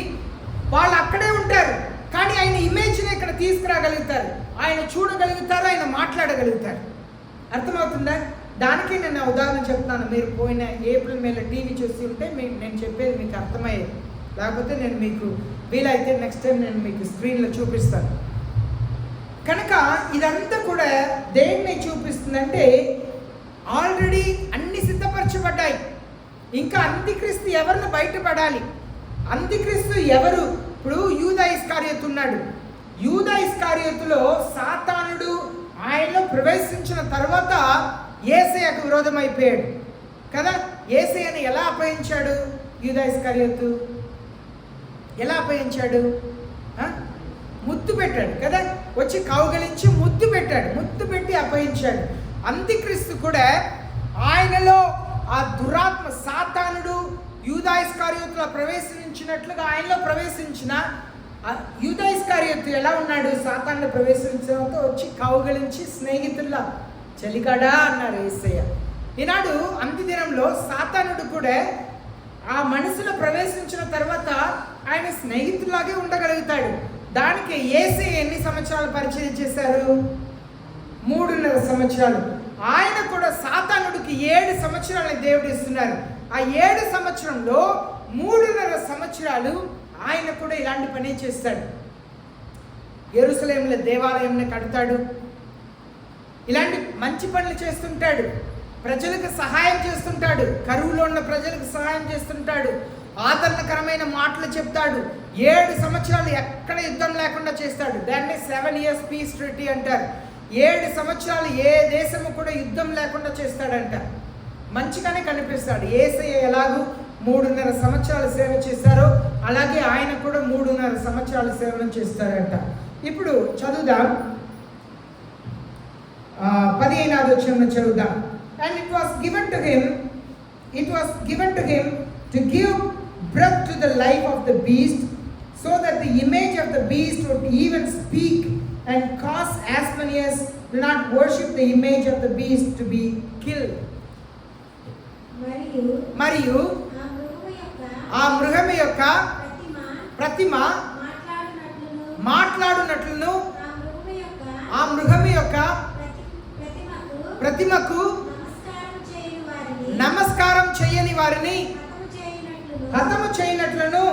వాళ్ళు అక్కడే ఉంటారు, కానీ ఆయన ఇమేజ్ని ఇక్కడ తీసుకురాగలుగుతారు, ఆయన చూడగలుగుతారు, ఆయన మాట్లాడగలుగుతారు. అర్థమవుతుందా? దానికి నేను ఉదాహరణ చెప్తాను. మీరు పోయిన ఏప్రిల్ మేలో టీవీ చూసి ఉంటే నేను చెప్పేది మీకు అర్థమయ్యేది. లేకపోతే నేను మీకు వీలైతే నెక్స్ట్ టైం నేను మీకు స్క్రీన్లో చూపిస్తాను. కనుక ఇదంతా కూడా దేన్ని చూపిస్తుందంటే, ఆల్రెడీ అన్ని సిద్ధపరచబడ్డాయి. ఇంకా అంత్యక్రీస్తు ఎవరిని బయటపడాలి. అంత్యక్రీస్తు ఎవరు? ఇప్పుడు యూదా ఇస్కారియోతు ఉన్నాడు. యూదా ఇస్కారియోతులో సాతానుడు ఆయనలో ప్రవేశించిన తర్వాత యేసయ్యకు విరోధం అయిపోయాడు కదా. యేసయ్యని ఎలా అపహరించాడు యూదా ఇస్కారియోతు? ఎలా అపహరించాడు? ముద్దు పెట్టాడు కదా, వచ్చి కౌగలించి ముద్దు పెట్టి అపహరించాడు. అంత్యక్రీస్తు కూడా ఆయనలో ఆ దురాత్మ సాతానుడు యూదా ఇస్కారియోతులో ప్రవేశించినట్లుగా ఆయనలో ప్రవేశించిన యూదా ఇస్కారియోతు ఎలా ఉన్నాడు? సాతానులో ప్రవేశించడంతో వచ్చి కౌగలించి స్నేహితుల్లా చెలికాడా అన్నారు యేసయ్య. ఈనాడు అంత్యదినంలో సాతానుడు కూడా ఆ మనసులో ప్రవేశించిన తర్వాత ఆయన స్నేహితులాగే ఉండగలుగుతాడు. దానికి యేసయ్య ఎన్ని సంవత్సరాలు పరిచయం చేశారు? 3.5 సంవత్సరాలు. ఆయన కూడా సాతానుడికి 7 సంవత్సరాలని దేవుడు ఇస్తున్నారు. ఆ 7 సంవత్సరంలో 3.5 సంవత్సరాలు ఆయన కూడా ఇలాంటి పనే చేస్తాడు. యెరూషలేములో దేవాలయంని కడతాడు. ఇలాంటి మంచి పనులు చేస్తుంటాడు. ప్రజలకు సహాయం చేస్తుంటాడు. కరువులో ఉన్న ప్రజలకు సహాయం చేస్తుంటాడు. ఆదరణకరమైన మాటలు చెప్తాడు. 7 సంవత్సరాలు ఎక్కడ యుద్ధం లేకుండా చేస్తాడు. దాన్ని 7 years పీస్ ట్రీటీ అంటారు. 7 సంవత్సరాలు ఏ దేశము కూడా యుద్ధం లేకుండా చేస్తాడంట. మంచిగానే కనిపిస్తాడు. యేసయ్య ఎలాగూ 3.5 సంవత్సరాలు సేవ చేశారో అలాగే ఆయన కూడా 3.5 సంవత్సరాలు సేవను చేస్తారంట. ఇప్పుడు చదువుదాం, 15వ వచనం చదువుదాం. And it was given to him to give breath to the life of the beast, so that the image of the beast would even speak, and cause as many as do not worship the image of the beast to be killed. మరియు ఆ మృగము యొక్క ప్రతిమ మాట్లాడునట్లును ఆ మృగము యొక్క ప్రతిమకు నమస్కారం చేయని వారిని హతము చేయనట్లును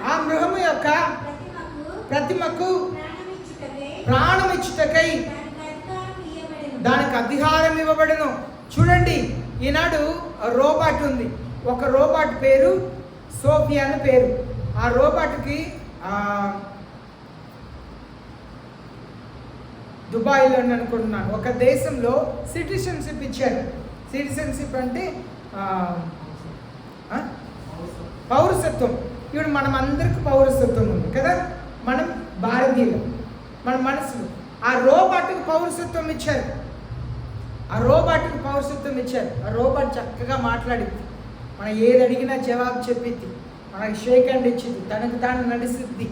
ఆ మృగము యొక్క ప్రతిమకు ప్రాణమిచ్చుటకై దానికి అధికారం ఇవ్వబడును. చూడండి, ఈనాడు రోబోట్ ఉంది. ఒక రోబోట్ పేరు సోఫియా అని పేరు. ఆ రోబోట్కి దుబాయ్లో అనుకుంటున్నాను ఒక దేశంలో సిటిజన్షిప్ ఇచ్చారు. సిటిజన్షిప్ అంటే పౌరసత్వం. ఇప్పుడు మనం అందరికి పౌరసత్వం ఉంది కదా, మనం భారతీయులు, మన మనసులో. ఆ రోబోట్కి పౌరసత్వం ఇచ్చారు. ఆ రోబోట్కి పౌరసత్వం ఇచ్చారు. ఆ రోబోట్ చక్కగా మాట్లాడింది. మనం ఏది అడిగినా జవాబు చెప్పిద్ది. మనకి షేక్ హ్యాండ్ ఇచ్చింది. తనకు తాను నడిసిద్ది.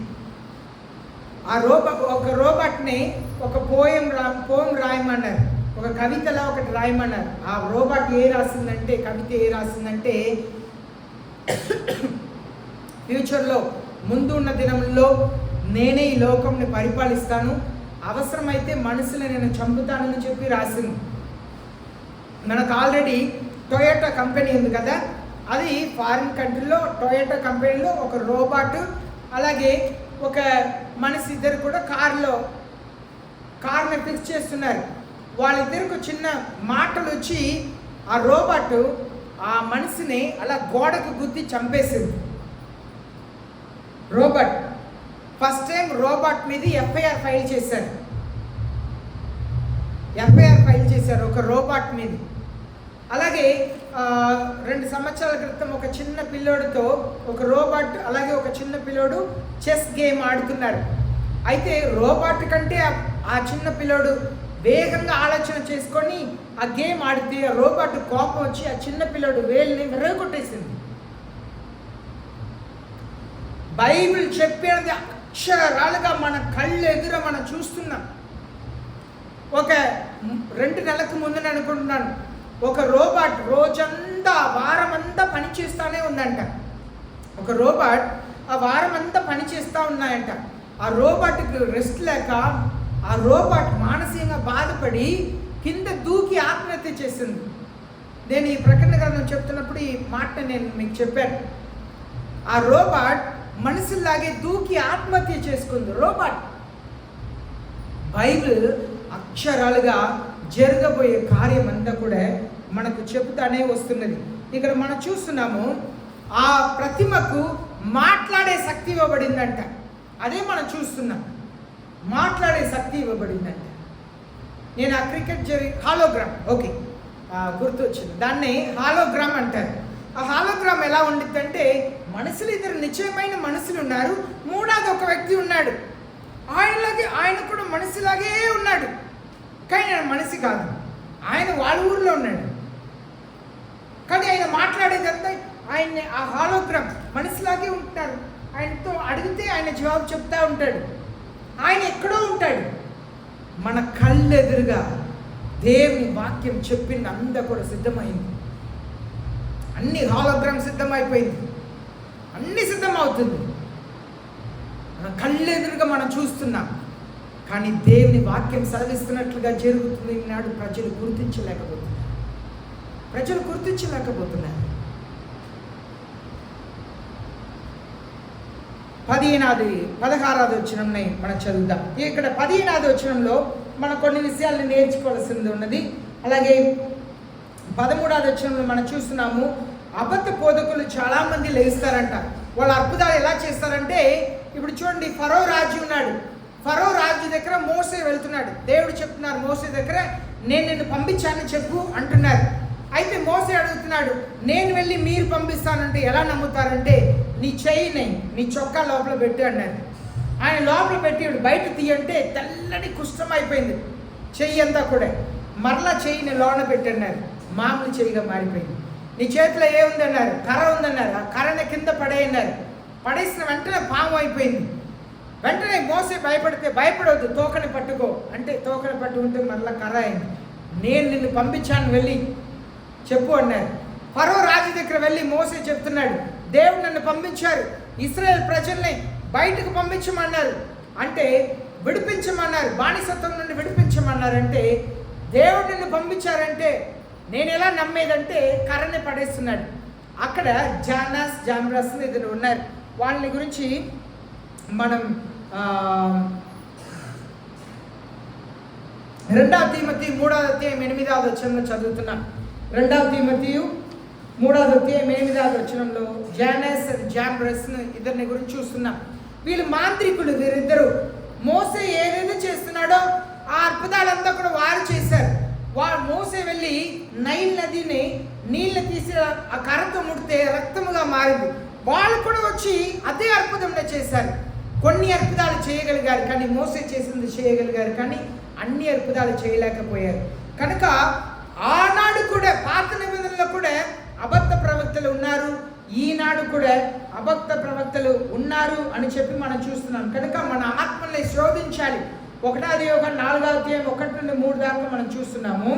ఆ ఒక రోబోట్ని ఒక పోయం రాయమన్నారు. ఒక కవితలా ఒకటి రాయమన్నారు. ఆ రోబోట్ కవిత ఏ రాసిందంటే ఫ్యూచర్లో ముందు ఉన్న దినంలో నేనే ఈ లోకంని పరిపాలిస్తాను, అవసరమైతే మనుషులను నేను చంపుతానని చెప్పి రాసింది. మనకు ఆల్రెడీ టొయోటా కంపెనీ ఉంది కదా, అది ఫారిన్ కంట్రీలో టొయోటా కంపెనీలో ఒక రోబోట్ అలాగే ఒక మనిషి ఇద్దరు కూడా కార్ని ఫిక్స్ చేస్తున్నారు. వాళ్ళిద్దరికి చిన్న మాటలు వచ్చి ఆ రోబోట్ ఆ మనిషిని అలా గోడకు గుద్ది చంపేసింది. రోబోట్ ఫస్ట్ టైం రోబోట్ మీద ఎఫ్ఐఆర్ ఫైల్ చేశారు. ఒక రోబోట్ మీద. అలాగే 2 సంవత్సరాల క్రితం ఒక చిన్న పిల్లోడితో ఒక రోబోట్ అలాగే ఒక చిన్న పిల్లోడు చెస్ గేమ్ ఆడుతున్నారు. అయితే రోబోట్ కంటే ఆ చిన్న పిల్లోడు వేగంగా ఆలోచన చేసుకొని ఆ గేమ్ ఆడితే ఆ రోబోట్ కోపం వచ్చి ఆ చిన్న పిల్లోడు వేలుని విరగొట్టేసింది. బైబిల్ చెప్పేది అక్షరాలుగా మన కళ్ళు ఎదుర మనం చూస్తున్నాం. ఒక 2 నెలలకు ముందు అనుకుంటున్నాను, ఒక రోబోట్ రోజంతా వారమంతా పనిచేస్తూనే ఉందంట. ఒక రోబోట్ ఆ వారమంతా పనిచేస్తూ ఉన్నాయంట. ఆ రోబోట్కి రెస్ట్ లేక ఆ రోబోట్ మానసికంగా బాధపడి కింద దూకి ఆత్మహత్య చేసింది. నేను ఈ ప్రకటన గ్రంథం చెప్తున్నప్పుడు ఈ మాటను నేను మీకు చెప్పాను. ఆ రోబోట్ మనుషుల్లాగే దూకి ఆత్మహత్య చేసుకుంది. రోబోట్ బైబిల్ అక్షరాలుగా జరగబోయే కార్యం అంతా కూడా మనకు చెబుతానే వస్తున్నది. ఇక్కడ మనం చూస్తున్నాము, ఆ ప్రతిమకు మాట్లాడే శక్తి ఇవ్వబడిందంట. అదే మనం చూస్తున్నాం, మాట్లాడే శక్తి ఇవ్వబడిందంట. నేను ఆ క్రికెట్ హాలోగ్రామ్ గుర్తొచ్చింది. దాన్ని హాలోగ్రామ్ అంటారు. ఆ హాలోగ్రామ్ ఎలా ఉండిద్దంటే, మనుషులు ఇద్దరు నిశ్చయమైన మనుషులు ఉన్నారు, మూడోది ఒక వ్యక్తి ఉన్నాడు. ఆయన కూడా మనిషిలాగే ఉన్నాడు, కానీ ఆయన మనిషి కాదు. ఆయన వాళ్ళ ఊరిలో ఉన్నాడు, కానీ ఆయన మాట్లాడేదంతా ఆయన్ని ఆ హాలోగ్రామ్ మనిషిలాగే ఉంటాడు. ఆయనతో అడిగితే ఆయన జవాబు చెప్తా ఉంటాడు. ఆయన ఎక్కడో ఉంటాడు. మన కళ్ళెదురుగా దేవుని వాక్యం చెప్పింది అంతా కూడా సిద్ధమైంది. అన్ని హాలోగ్రామ్ సిద్ధమైపోయింది, అన్ని సిద్ధమవుతుంది. మన కళ్ళెదురుగా మనం చూస్తున్నాం, కానీ దేవుని వాక్యం సెలవిస్తున్నట్లుగా జరుగుతుంది. ఈనాడు ప్రజలు గుర్తించలేకపోతున్నారు. 16వ వచనంని మనం చదువుదాం. ఇక్కడ 15వ వచనంలో మనం కొన్ని విషయాలను నేర్చుకోవాల్సింది ఉన్నది. అలాగే 13వ వచనంలో మనం చూస్తున్నాము, అబద్ధ బోధకులు చాలామంది లేస్తారంట. వాళ్ళ అద్భుతాలు ఎలా చేస్తారంటే, ఇప్పుడు చూడండి, ఫరో రాజు ఉన్నాడు. ఫరో రాజు దగ్గర మోసే వెళ్తున్నాడు. దేవుడు చెప్తున్నారు మోసే దగ్గర, నేను నిన్ను పంపించానని చెప్పు అంటున్నారు. అయితే మోసే అడుగుతున్నాడు, నేను వెళ్ళి మీరు పంపిస్తానంటే ఎలా నమ్ముతారంటే, నీ చెయ్యిని నీ చొక్కా లోపల పెట్టు అన్నారు. ఆయన లోపల పెట్టి బయట తీయంటే తెల్లని కుష్ఠం అయిపోయింది చెయ్యి అంతా కూడా. మరలా చెయ్యిని లోన పెట్టన్నారు, మామూలు చెయ్యిగా మారిపోయింది. నీ చేతిలో ఏముందన్నారు, కర్ర ఉందన్నారు. ఆ కర్రని కింద పడేయన్నారు. పడేసిన వెంటనే పాము అయిపోయింది. వెంటనే మోసే భయపడితే, భయపడవద్దు, తోకని పట్టుకో అంటే తోకని పట్టుకుంటే మరలా కర్ర అయింది. నేను నిన్ను పంపించాను, వెళ్ళి చెప్పు అన్నారు. ఫరో రాజు దగ్గర వెళ్ళి మోసే చెప్తున్నాడు, దేవుడు నన్ను పంపించారు, ఇశ్రాయేల్ ప్రజల్ని బయటకు పంపించమన్నారు, అంటే విడిపించమన్నారు, బానిసత్వం నుండి విడిపించమన్నారంటే, దేవుడు నిన్ను పంపించారంటే నేను ఎలా నమ్మేదంటే కర్రని పడేస్తున్నాడు. అక్కడ జాంబ్రస్ ఇద్దరు ఉన్నారు. వాళ్ళని గురించి మనం 2 తీమోతి 3వ అధ్యాయం 8వ వచనంలో చదువుతున్నాం. 2 తీమోతి 3వ అధ్యాయం 8వ వచనంలో జాంబ్రస్ ఇద్దరిని గురించి చూస్తున్నాం. వీళ్ళు మాంత్రికులు. వీరిద్దరు మోసే ఏదైతే చేస్తున్నాడో ఆ అద్భుతాలంతా కూడా వారు చేశారు. మోసే వెళ్ళి నైల్ నదిని నీళ్ళు తీసి ఆ కర్రతో ముడితే రక్తముగా మారింది. వాళ్ళు కూడా వచ్చి అదే అద్భుతంగా చేశారు. కొన్ని అద్భుతాలు చేయగలిగారు, కానీ మోసే చేసింది చేయగలిగారు, కానీ అన్ని అద్భుతాలు చేయలేకపోయారు. కనుక ఆనాడు కూడా పాత నిబంధనలో కూడా అబద్ధ ప్రవక్తలు ఉన్నారు, ఈనాడు కూడా అబద్ధ ప్రవక్తలు ఉన్నారు అని చెప్పి మనం చూస్తున్నాం. కనుక మన ఆత్మల్ని శోధించాలి. 1 యోహాను 4వ అధ్యాయం 1 నుండి 3 దాకా మనం చూస్తున్నాము.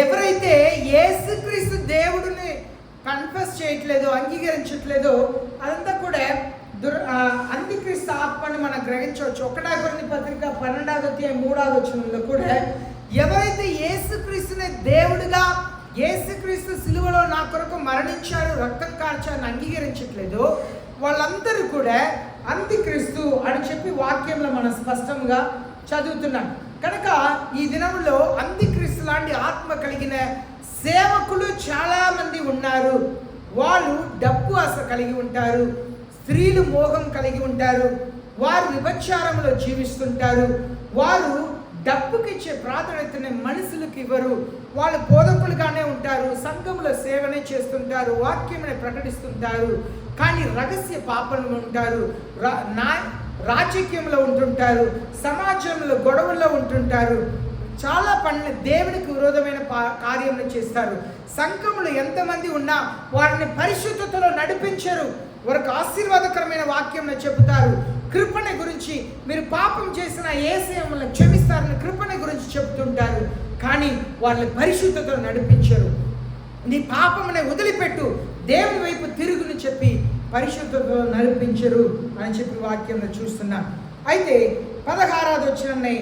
ఎవరైతే యేసుక్రీస్తు దేవుడిని కన్ఫెస్ చేయట్లేదో, అంగీకరించట్లేదో, అదంతా కూడా అంత్యక్రీస్తు ఆత్మని మనం గ్రహించవచ్చు. 1 కొరింథీ పత్రిక 12వ అధ్యాయం 3వ వచనంలో కూడా ఎవరైతే యేసుక్రీస్తుని దేవుడిగా, యేసుక్రీస్తు సిలువలో నా కొరకు మరణించారు, రక్తం కార్చారని అంగీకరించట్లేదో వాళ్ళందరూ కూడా అంత్యక్రీస్తు అని చెప్పి వాక్యంలో మనం స్పష్టంగా చదువుతున్నాం. కనుక ఈ దినంలో అంత్యక్రీస్తు లాంటి ఆత్మ కలిగిన సేవకులు చాలామంది ఉన్నారు. వాళ్ళు డబ్బు ఆశ కలిగి ఉంటారు, స్త్రీలు మోహం కలిగి ఉంటారు, వారు విభచారంలో జీవిస్తుంటారు, వారు డబ్బుకి ఇచ్చే ప్రాధాన్యతని మనుషులకు ఇవ్వరు, వాళ్ళు బోధకులుగానే ఉంటారు, సంఘంలో సేవనే చేస్తుంటారు, వాక్యమని ప్రకటిస్తుంటారు, కానీ రహస్య పాపంలో ఉంటారు, రాజకీయంలో ఉంటుంటారు, సమాజంలో గొడవల్లో ఉంటుంటారు, చాలా పనులు దేవునికి విరోధమైన కార్యములు చేస్తారు. సంఘంలో ఎంతమంది ఉన్నా వారిని పరిశుద్ధతలో నడిపించరు, వారికి ఆశీర్వాదకరమైన వాక్యంలో చెబుతారు. కృపణ గురించి, మీరు పాపం చేసిన యేసయ్య మిమ్మల్ని క్షమిస్తారని కృపణ గురించి చెబుతుంటారు, కానీ వాళ్ళని పరిశుద్ధతలో నడిపించరు. నీ పాపమునే వదిలిపెట్టు, దేవుని వైపు తిరుగుని చెప్పి పరిశుద్ధతలో నడిపించరు అని చెప్పి వాక్యంలో చూస్తున్నాం. అయితే 16వ వచనాన్ని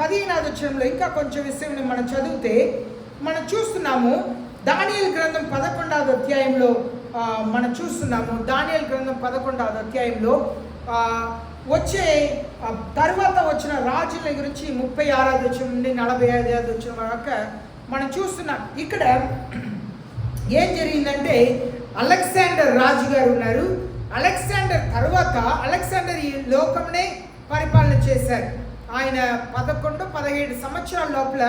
15వ వచనంలో ఇంకా కొంచెం విషయం మనం చదివితే మనం చూస్తున్నాము. దానియేలు గ్రంథం 11వ అధ్యాయంలో మనం చూస్తున్నాము. దానియేలు గ్రంథం 11వ అధ్యాయంలో వచ్చే తర్వాత వచ్చిన రాజుల గురించి 36వ వచనం నుండి 45వ వచనం వరకు మనం చూస్తున్నాం. ఇక్కడ ఏం జరిగిందంటే, అలెగ్జాండర్ రాజు గారు ఉన్నారు. అలెగ్జాండర్ తర్వాత అలెగ్జాండర్ ఈ లోకంనే పరిపాలన చేశారు. ఆయన 11-17 సంవత్సరాల లోపల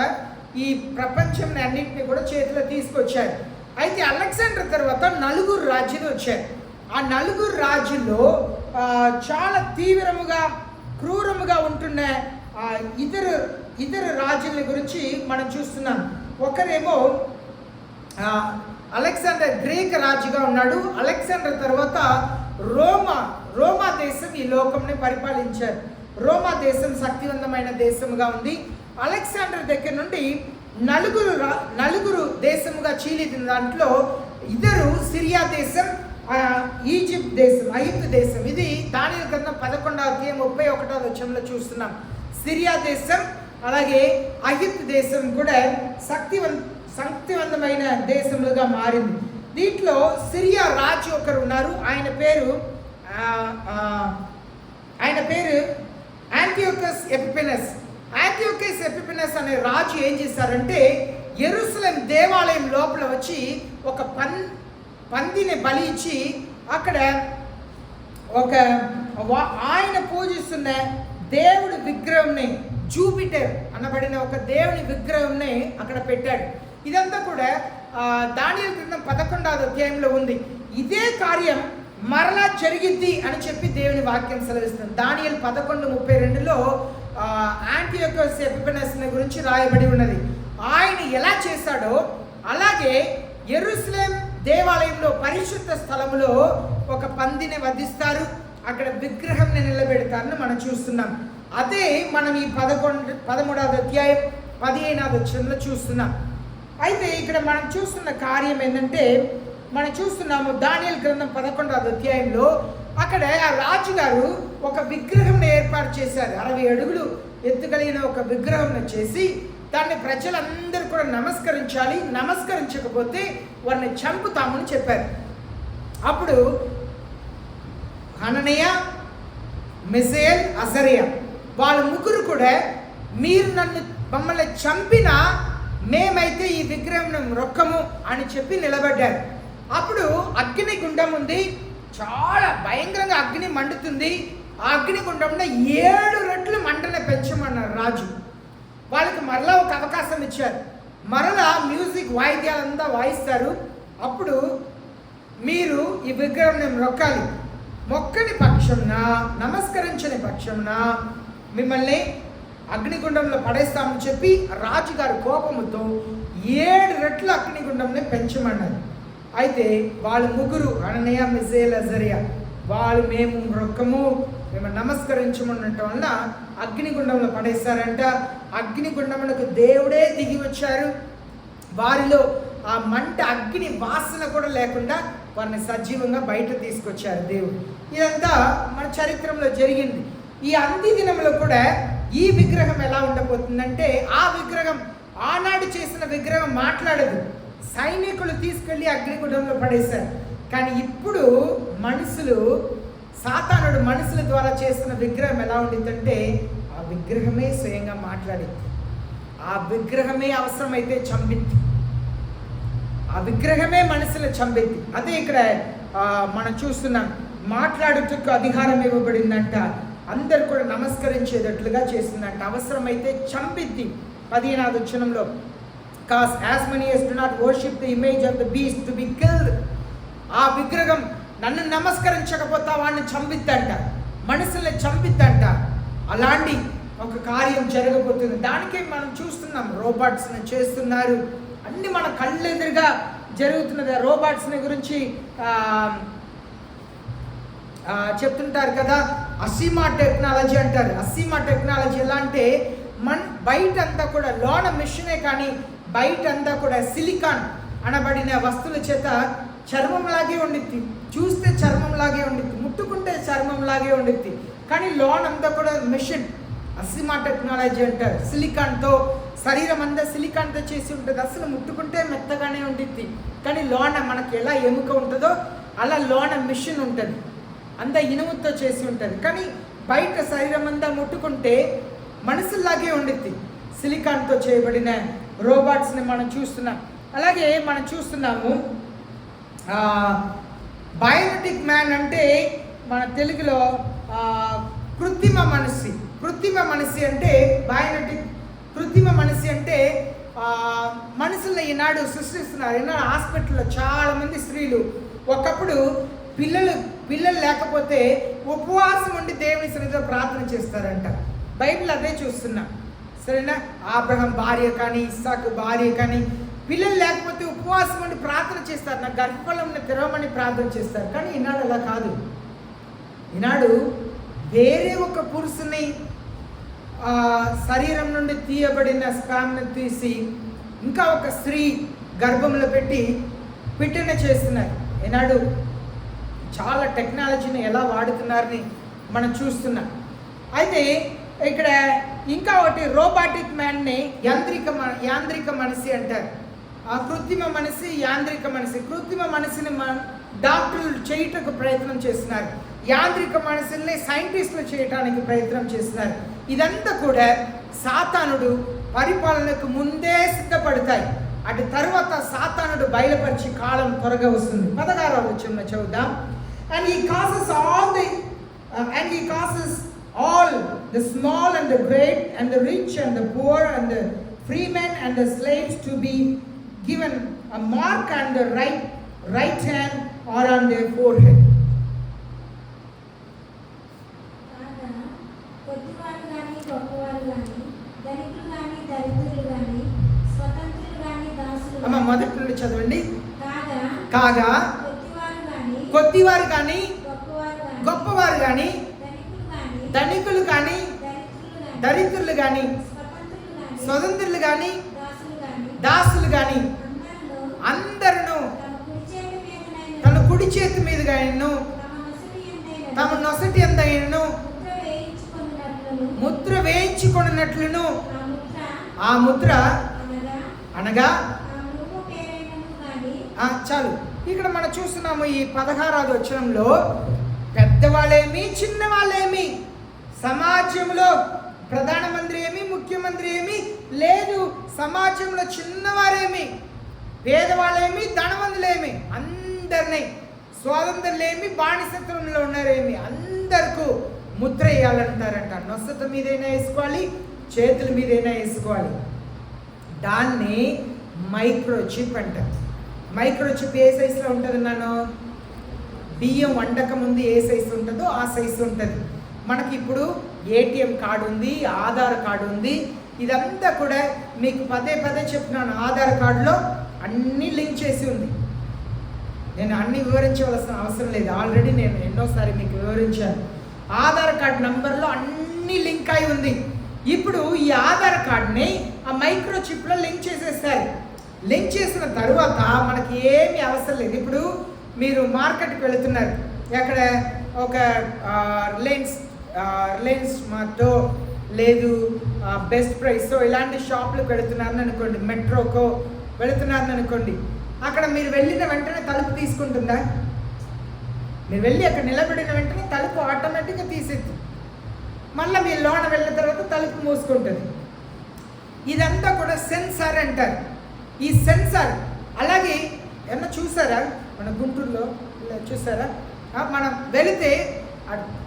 ఈ ప్రపంచం అన్నింటినీ కూడా చేతిలో తీసుకొచ్చారు. అయితే అలెగ్జాండర్ తర్వాత 4 రాజులు వచ్చారు. ఆ 4 రాజుల్లో చాలా తీవ్రముగా, క్రూరముగా ఉంటున్న ఇద్దరు రాజుల గురించి మనం చూస్తున్నాం. ఒకరేమో అలెగ్జాండర్ గ్రీక్ రాజుగా ఉన్నాడు. అలెగ్జాండర్ తర్వాత రోమా దేశం ఈ లోకంని పరిపాలించారు. రోమా దేశం శక్తివంతమైన దేశముగా ఉంది. అలెగ్జాండర్ దగ్గర నుండి నలుగురు దేశముగా చీలిన దాంట్లో 2 సిరియా దేశం, ఈజిప్ట్ దేశం, ఐగుప్తు దేశం. ఇది దానియేలు గ్రంథం 11వ అధ్యాయం 31వ వచనంలో చూస్తున్నాం. సిరియా దేశం అలాగే ఐగుప్తు దేశం కూడా శక్తివంతమైన దేశములుగా మారింది. దీంట్లో సిరియా రాజు ఒకరు ఉన్నారు. ఆయన పేరు ఆయన పేరు యాంటియోకస్ ఎపిఫెనస్. యాంటియోకస్ ఎపిఫెనస్ అనే రాజు ఏం చేశారంటే యెరూషలేం దేవాలయం లోపల వచ్చి ఒక పందిని బలి ఇచ్చి అక్కడ ఆయన పూజిస్తున్న దేవుడి విగ్రహంని, జూపిటర్ అనబడిన ఒక దేవుని విగ్రహంని అక్కడ పెట్టాడు. ఇదంతా కూడా దానియేలు గ్రంథం 11వ అధ్యాయంలో ఉంది. ఇదే కార్యం మరలా జరిగిద్ది అని చెప్పి దేవుని వాక్యం సెలవిస్తుంది. దానియేలు 11:32లో యాంటియోకస్ ఎపిఫెనస్ గురించి రాయబడి ఉన్నది. ఆయన ఎలా చేశాడో అలాగే యెరూషలేం దేవాలయంలో పరిశుద్ధ స్థలములో ఒక పందిని వధిస్తారు, అక్కడ విగ్రహంని నిలబెడతారని మనం చూస్తున్నాం. అదే మనం ఈ 13వ అధ్యాయం 15వ వచనంలో చూస్తున్నాం. అయితే ఇక్కడ మనం చూస్తున్న కార్యం ఏంటంటే, మనం చూస్తున్నాము దానియేలు గ్రంథం 11వ అధ్యాయంలో అక్కడ ఆ రాజుగారు ఒక విగ్రహం ఏర్పాటు చేశారు. 60 అడుగులు ఎత్తుగలిగిన ఒక విగ్రహం చేసి దాన్ని ప్రజలందరూ కూడా నమస్కరించాలి, నమస్కరించకపోతే వారిని చంపుతామని చెప్పారు. అప్పుడు హననీయ, మిజయేల్, అజర్యా వాళ్ళ ముగ్గురు కూడా మీరు మమ్మల్ని చంపినా మేమైతే ఈ విగ్రహం రొక్కము అని చెప్పి నిలబడ్డారు. అప్పుడు అగ్ని గుండం ఉంది, చాలా భయంకరంగా అగ్ని మండుతుంది. ఆ అగ్ని గుండంలో 7 రెట్లు మంటను పెంచమన్నారు రాజు. వాళ్ళకి మరలా ఒక అవకాశం ఇచ్చారు. మరలా మ్యూజిక్ వాయిద్యాలంతా వాయిస్తారు. అప్పుడు మీరు ఈ విగ్రహం మొక్కాలి, మొక్కని పక్షంన, నమస్కరించని పక్షంన మిమ్మల్ని అగ్నిగుండంలో పడేస్తామని చెప్పి రాజుగారు కోపముతో 7 రెట్లు అగ్నిగుండంని పెంచమన్నారు. అయితే వాళ్ళ ముగ్గురు హననీయ, మిజయేల్, అజర్యా వాళ్ళు మేము రొక్కము, మేము నమస్కరించమనటం వల్ల అగ్నిగుండంలో పడేస్తారంట. అగ్నిగుండమునకు దేవుడే దిగి వచ్చారు. వారిలో ఆ మంట అగ్ని వాసన కూడా లేకుండా వారిని సజీవంగా బయట తీసుకొచ్చారు దేవుడు. ఇదంతా మన చరిత్రలో జరిగింది. ఈ అంత్య దినంలో కూడా ఈ విగ్రహం ఎలా ఉండబోతుందంటే, ఆ విగ్రహం ఆనాడు చేసిన విగ్రహం మాట్లాడదు, సైనికులు తీసుకెళ్ళి అగ్నిగుండంలో పడేశారు. కానీ ఇప్పుడు మనుషులు, సాతానుడు మనుషుల ద్వారా చేస్తున్న విగ్రహం ఎలా ఉండిందంటే, ఆ విగ్రహమే స్వయంగా మాట్లాడింది, ఆ విగ్రహమే అవసరమైతే చంపింది, ఆ విగ్రహమే మనుషులు చంపింది. అదే ఇక్కడ మనం చూస్తున్నాం, మాట్లాడుటకు అధికారం ఇవ్వబడిందంట, అందరు కూడా నమస్కరించేటట్లుగా చేస్తుందంట, అవసరమైతే చంపిద్ది. 15వ వచనంలో cause as many as do not worship the image of the beast to be killed. ఆ విగ్రహం నన్ను నమస్కరించకపోతే వాడిని చంపిద్దంట, మనుషుల్ని చంపిద్దంట. అలాంటి ఒక కార్యం జరగబోతుంది. దానికే మనం చూస్తున్నాం, రోబోట్స్ని చేస్తున్నారు, అన్ని మన కళ్ళెదురుగా జరుగుతున్నది. రోబోట్స్ని గురించి చెప్తుంటారు కదా, అసీమా టెక్నాలజీ అంటారు. అసీమా టెక్నాలజీ ఎలా అంటే, బయట అంతా కూడా లోన మిషనే కానీ బయట అంతా కూడా సిలికాన్ అనబడిన వస్తువుల చేత చర్మంలాగే ఉండిద్ది, చూస్తే చర్మంలాగే ఉండిద్ది, ముట్టుకుంటే చర్మంలాగే ఉండిద్ది, కానీ లోన్ అంతా కూడా మిషన్. అసీమా టెక్నాలజీ అంటారు. సిలికాన్తో శరీరం అంతా సిలికాన్తో చేసి ఉంటుంది, అసలు ముట్టుకుంటే మెత్తగానే ఉండిద్ది, కానీ లోన మనకి ఎలా ఎముక ఉంటుందో అలా లోన మిషన్ ఉంటుంది, అంతా ఇనుముతో చేసి ఉంటుంది, కానీ బయట శరీరం అంతా ముట్టుకుంటే మనుషుల్లాగే ఉండిద్ది. సిలికాన్తో చేయబడిన రోబోట్స్ని మనం చూస్తున్నాం. అలాగే మనం చూస్తున్నాము బయోటిక్ మ్యాన్ అంటే మన తెలుగులో కృత్రిమ మనిషి. కృత్రిమ మనిషి అంటే బయోటిక్, కృత్రిమ మనిషి అంటే మనుషుల్ని ఈనాడు సృష్టిస్తున్నారు. ఈనాడు హాస్పిటల్లో చాలామంది స్త్రీలు ఒకప్పుడు పిల్లలు లేకపోతే ఉపవాసం ఉండి దేవుని సన్నిధిలో ప్రార్థన చేస్తారంట. బైబిల్ అదే చూస్తున్నాం, సరేనా? అబ్రహాం భార్య కానీ, ఇస్సాకు భార్య కానీ పిల్లలు లేకపోతే ఉపవాసం ఉండి ప్రార్థన చేస్తారు, నా గర్భఫలంని తెరవమని ప్రార్థన చేస్తారు. కానీ ఈనాడు అలా కాదు. ఈనాడు వేరే ఒక పురుషుని శరీరం నుండి తీయబడిన స్పామ్ని తీసి ఇంకా ఒక స్త్రీ గర్భంలో పెట్టి పిట్టన చేస్తున్నారు. ఈనాడు చాలా టెక్నాలజీని ఎలా వాడుతున్నారని మనం చూస్తున్నాం. అయితే ఇక్కడ ఇంకా ఒకటి రోబోటిక్ మ్యాన్ని యాంత్రిక మనిషి అంటారు. కృత్రిమ మనసు, యాంత్రిక మనసు. కృత్రిమ మనసుని డాక్టర్లు చేయటకు ప్రయత్నం చేస్తున్నారు, యాంత్రిక మనసుల్ని సైంటిస్టులు చేయటానికి ప్రయత్నం చేస్తున్నారు. ఇదంతా కూడా సాతానుడు పరిపాలనకు ముందే సిద్ధపడతాయి. అటు తర్వాత సాతానుడు బయలుపరిచి కాలం త్వరగా వస్తుంది. 16వ వచనం చదువుదాం. And he causes all the small and the great and the rich and the poor and the freemen and the slaves to be given a mark on the right hand or on their forehead. కొద్దివారు గాని గొప్పవారు గాని, ధనికులు గాని దరిద్రులు గాని, స్వతంత్రులు గాని దాసులు అమ్మ మొదటి నుండి చదవండి. కాగా కొద్దివారు గాని గొప్పవారు గాని, ధనికులు గాని దరిద్రులు గాని, స్వతంత్రులు గాని దాసులు గాని అందరూ తన కుడి చేతి మీదుగా తమ నొసటి ఎందైనను ముద్ర వేయించుకొనున్నట్లును. ఆ ముద్ర అనగా చాలు. ఇక్కడ మనం చూస్తున్నాము ఈ 16వ వచనంలో పెద్దవాళ్ళేమి చిన్నవాళ్ళేమి, సమాజంలో ప్రధానమంత్రి ఏమి ముఖ్యమంత్రి ఏమి లేదు, సమాజంలో చిన్నవారేమి పేదవాళ్ళేమి ధనవంతులేమి అందరినీ, స్వాతంత్రులేమి బానిసత్వంలో ఉన్నారేమి అందరికీ ముద్ర వేయాలంటారంట. నొసట మీదైనా వేసుకోవాలి, చేతుల మీదైనా వేసుకోవాలి. దాన్ని మైక్రోచిప్ అంటారు. మైక్రోచిప్ ఏ సైజులో ఉంటుంది? నన్ను బియ్యం వండక ముందు ఏ సైజు ఉంటుందో ఆ సైజు ఉంటుంది. మనకి ఇప్పుడు ఏటీఎం కార్డు ఉంది, ఆధార్ కార్డు ఉంది. ఇదంతా కూడా మీకు పదే చెప్తున్నాను. ఆధార్ కార్డులో అన్నీ లింక్ చేసి ఉంది. నేను అన్నీ వివరించవలసిన అవసరం లేదు, ఆల్రెడీ నేను ఎన్నోసారి మీకు వివరించాను. ఆధార్ కార్డు నంబర్లో అన్నీ లింక్ అయి ఉంది. ఇప్పుడు ఈ ఆధార్ కార్డుని ఆ మైక్రోచిప్లో లింక్ చేసేస్తారు. లింక్ చేసిన తర్వాత మనకి ఏమీ అవసరం లేదు. ఇప్పుడు మీరు మార్కెట్కి వెళుతున్నారు, ఎక్కడ ఒక రిలయన్స్ మార్టో లేదు బెస్ట్ ప్రైస్తో ఇలాంటి షాపులకు వెళుతున్నారని అనుకోండి, మెట్రోకో వెళుతున్నారని అనుకోండి. అక్కడ మీరు వెళ్ళిన వెంటనే తలుపు తీసుకుంటుందా? మీరు వెళ్ళి అక్కడ నిలబడిన వెంటనే తలుపు ఆటోమేటిక్గా తీసేది. మళ్ళీ మీరు లోన వెళ్ళిన తర్వాత తలుపు మూసుకుంటుంది. ఇదంతా కూడా సెన్సార్ అంటారు. ఈ సెన్సార్ అలాగే ఏమన్నా చూసారా? మన గుంటూరులో చూసారా? మనం వెళితే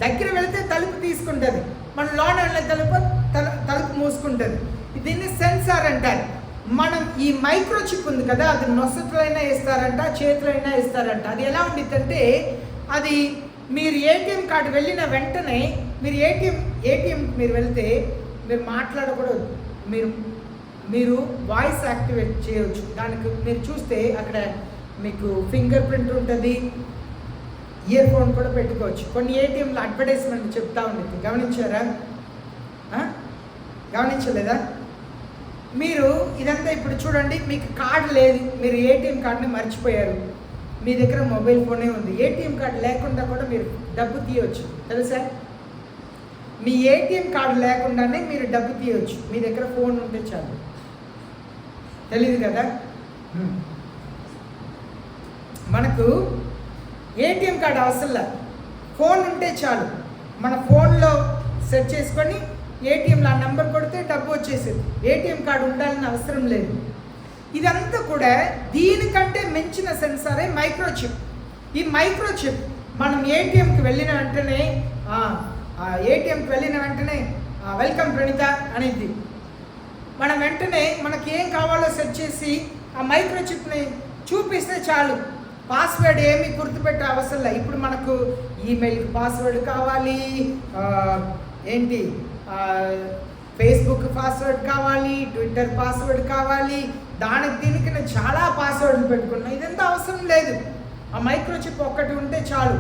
దగ్గర వెళితే తలుపు తీసుకుంటుంది, మన లోన వెళ్ళే తలుపు మూసుకుంటుంది. దీన్ని సెన్సార్ అంటారు. మనం ఈ మైక్రోచిప్ ఉంది కదా, అది నొసట్లైనా ఇస్తారంట, చేతులైనా ఇస్తారంట. అది ఎలా ఉండిద్దంటే, అది మీరు ఏటీఎం కార్డు వెళ్ళిన వెంటనే మీరు ఏటీఎం మీరు వెళ్తే మీరు మాట్లాడకూడదు, మీరు వాయిస్ యాక్టివేట్ చేయవచ్చు. దానికి మీరు చూస్తే అక్కడ మీకు ఫింగర్ ప్రింట్ ఉంటుంది, ఇయర్ ఫోన్ కూడా పెట్టుకోవచ్చు. కొన్ని ఏటీఎంలో అడ్వర్టైజ్మెంట్ చెప్తా ఉండేది, గమనించారా? గమనించలేదా? మీరు ఇదంతా ఇప్పుడు చూడండి, మీకు కార్డు లేదు, మీరు ఏటీఎం కార్డుని మర్చిపోయారు, మీ దగ్గర మొబైల్ ఫోనే ఉంది. ఏటీఎం కార్డు లేకుండా కూడా మీరు డబ్బు తీయవచ్చు, తెలుసా? మీ ఏటీఎం కార్డు లేకుండానే మీరు డబ్బు తీయవచ్చు, మీ దగ్గర ఫోన్ ఉంటే చాలు. తెలీదు కదా? మనకు ఏటీఎం కార్డు అవసరం లేదు, ఫోన్ ఉంటే చాలు. మన ఫోన్లో సెట్ చేసుకొని ఏటీఎంలో ఆ నెంబర్ కొడితే డబ్బు వచ్చేసేది. ఏటీఎం కార్డు ఉండాలని అవసరం లేదు. ఇదంతా కూడా దీనికంటే మించిన సెన్సారే మైక్రోచిప్. ఈ మైక్రోచిప్ మనం ఏటీఎంకి వెళ్ళిన వెంటనే వెల్కమ్ ప్రణీత అనేది మనం వెంటనే మనకి ఏం కావాలో సెట్ చేసి ఆ మైక్రోచిప్ని చూపిస్తే చాలు. పాస్వర్డ్ ఏమీ గుర్తుపెట్టే అవసరం లేదు. ఇప్పుడు మనకు ఈమెయిల్కి పాస్వర్డ్ కావాలి, ఫేస్బుక్ పాస్వర్డ్ కావాలి, ట్విట్టర్ పాస్వర్డ్ కావాలి, దీనికి నేను చాలా పాస్వర్డ్లు పెట్టుకున్నాను. ఇదంతా అవసరం లేదు. ఆ మైక్రోచిప్ ఒక్కటి ఉంటే చాలు.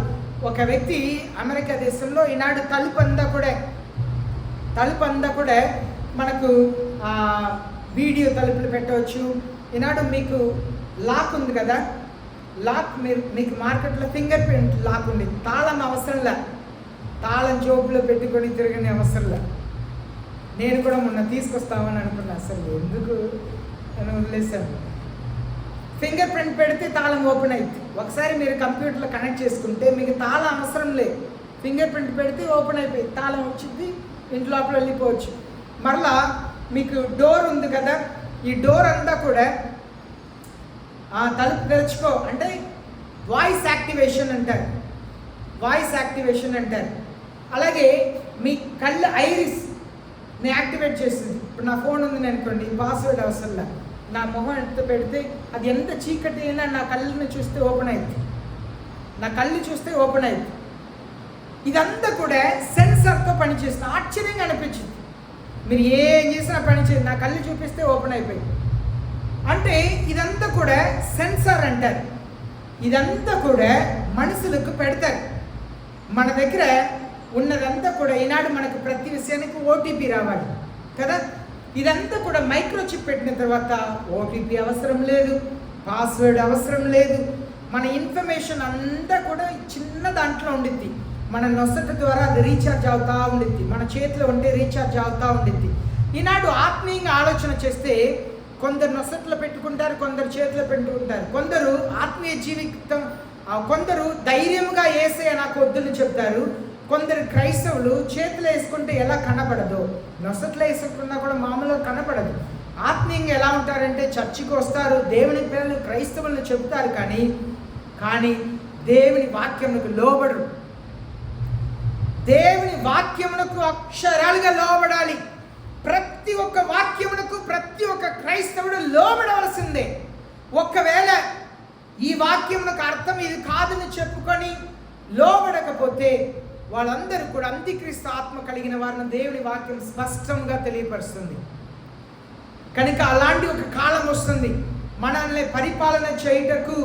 ఒక వ్యక్తి అమెరికా దేశంలో ఈనాడు తలుపు అంతా కూడా మనకు వీడియో తలుపులు పెట్టవచ్చు. ఈనాడు మీకు లాక్ ఉంది కదా, లాక్ మీకు మార్కెట్లో ఫింగర్ ప్రింట్ లాక్ ఉంది, తాళం అవసరంలా, తాళం జోబులో పెట్టుకొని తిరగని అవసరంలా. నేను కూడా మొన్న తీసుకొస్తామని అనుకున్నా, అసలు ఎందుకు అని వదిలేసాను. ఫింగర్ ప్రింట్ పెడితే తాళం ఓపెన్ అవుతుంది. ఒకసారి మీరు కంప్యూటర్లో కనెక్ట్ చేసుకుంటే మీకు తాళం అవసరం లేదు. ఫింగర్ ప్రింట్ పెడితే ఓపెన్ అయిపోయింది, తాళం వచ్చింది, ఇంటి లోపల వెళ్ళిపోవచ్చు. మరలా మీకు డోర్ ఉంది కదా, ఈ డోర్ అంతా కూడా తలుపు తెరుచుకో అంటే వాయిస్ యాక్టివేషన్ అంటారు, వాయిస్ యాక్టివేషన్ అంటారు. అలాగే మీ కళ్ళ ఐరిస్ని యాక్టివేట్ చేస్తుంది. ఇప్పుడు నా ఫోన్ ఉంది అనుకోండి, పాస్వర్డ్ అవసరంలా, నా మొహం ఎంత పెడితే అది ఎంత చీకటి అయినా నా కళ్ళని చూస్తే ఓపెన్ అవుతుంది, నా కళ్ళు చూస్తే ఓపెన్ అవుతుంది. ఇదంతా కూడా సెన్సర్తో పనిచేస్తుంది. ఆశ్చర్యంగా అనిపించింది. మీరు ఏం చేసినా పనిచేయండి, నా కళ్ళు చూపిస్తే ఓపెన్ అయిపోయింది. అంటే ఇదంతా కూడా సెన్సార్ అంటారు. ఇదంతా కూడా మనుషులకు పెడతారు. మన దగ్గర ఉన్నదంతా కూడా ఈనాడు మనకు ప్రతి విషయానికి ఓటీపీ రావాలి కదా. ఇదంతా కూడా మైక్రోచిప్ పెట్టిన తర్వాత ఓటీపీ అవసరం లేదు, పాస్వర్డ్ అవసరం లేదు. మన ఇన్ఫర్మేషన్ అంతా కూడా చిన్న దాంట్లో ఉండిద్ది. మన నొసట ద్వారా అది రీఛార్జ్ అవుతూ ఉండిద్ది, మన చేతిలో ఉంటే రీఛార్జ్ అవుతూ ఉండిద్ది. ఈనాడు ఆత్మీయంగా ఆలోచన చేస్తే కొందరు నొసట్లో పెట్టుకుంటారు, కొందరు చేతిలో పెట్టుకుంటారు. కొందరు ఆత్మీయ జీవితం, కొందరు ధైర్యంగా యేసయ్య నాకు వద్దని చెప్తారు. కొందరు క్రైస్తవులు చేతిలో వేసుకుంటే ఎలా కనబడదో, నొసట్లో వేసుకున్నా కూడా మామూలుగా కనబడదు. ఆత్మీయంగా ఎలా ఉంటారంటే చర్చికి వస్తారు, దేవుని పిల్లలు క్రైస్తవులను చెబుతారు, కానీ దేవుని వాక్యములకు లోబడరు. దేవుని వాక్యములకు అక్షరాలుగా లోబడాలి. ప్రతి ఒక్క వాక్యమునకు ప్రతి ఒక్క క్రైస్తవుడు లోబడవలసిందే. ఒకవేళ ఈ వాక్యమునకు అర్థం ఇది కాదని చెప్పుకొని లోబడకపోతే వాళ్ళందరూ కూడా అంత్యక్రీస్తు ఆత్మ కలిగిన వారిని దేవుని వాక్యం స్పష్టంగా తెలియపరుస్తుంది. కనుక అలాంటి ఒక కాలం వస్తుంది. మనల్ని పరిపాలన చేయుటకు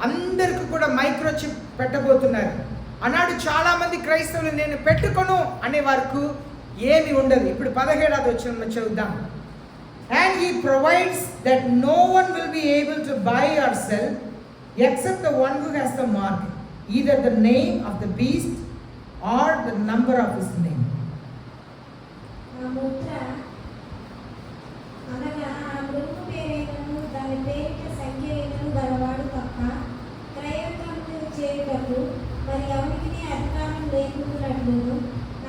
అందరికీ కూడా మైక్రోచిప్ పెట్టబోతున్నారు. అన్నాడు చాలామంది క్రైస్తవులు నేను పెట్టుకొను అనే వరకు ఏమి ఉండదు. ఇప్పుడు 17వ వచనం చదువుదాం. And he provides that no one will be able to buy or sell except the one who has the mark, either the name of the beast or the number of his name. ఆ ముద్ర అనగా ఆ మృగము పేరైనను దాని పేరిట సంఖ్య అయినను గలవాడు తప్ప క్రయవిక్రయములు చేయుటకు మరి ఎవరికి అధికారం లేకున్నట్లును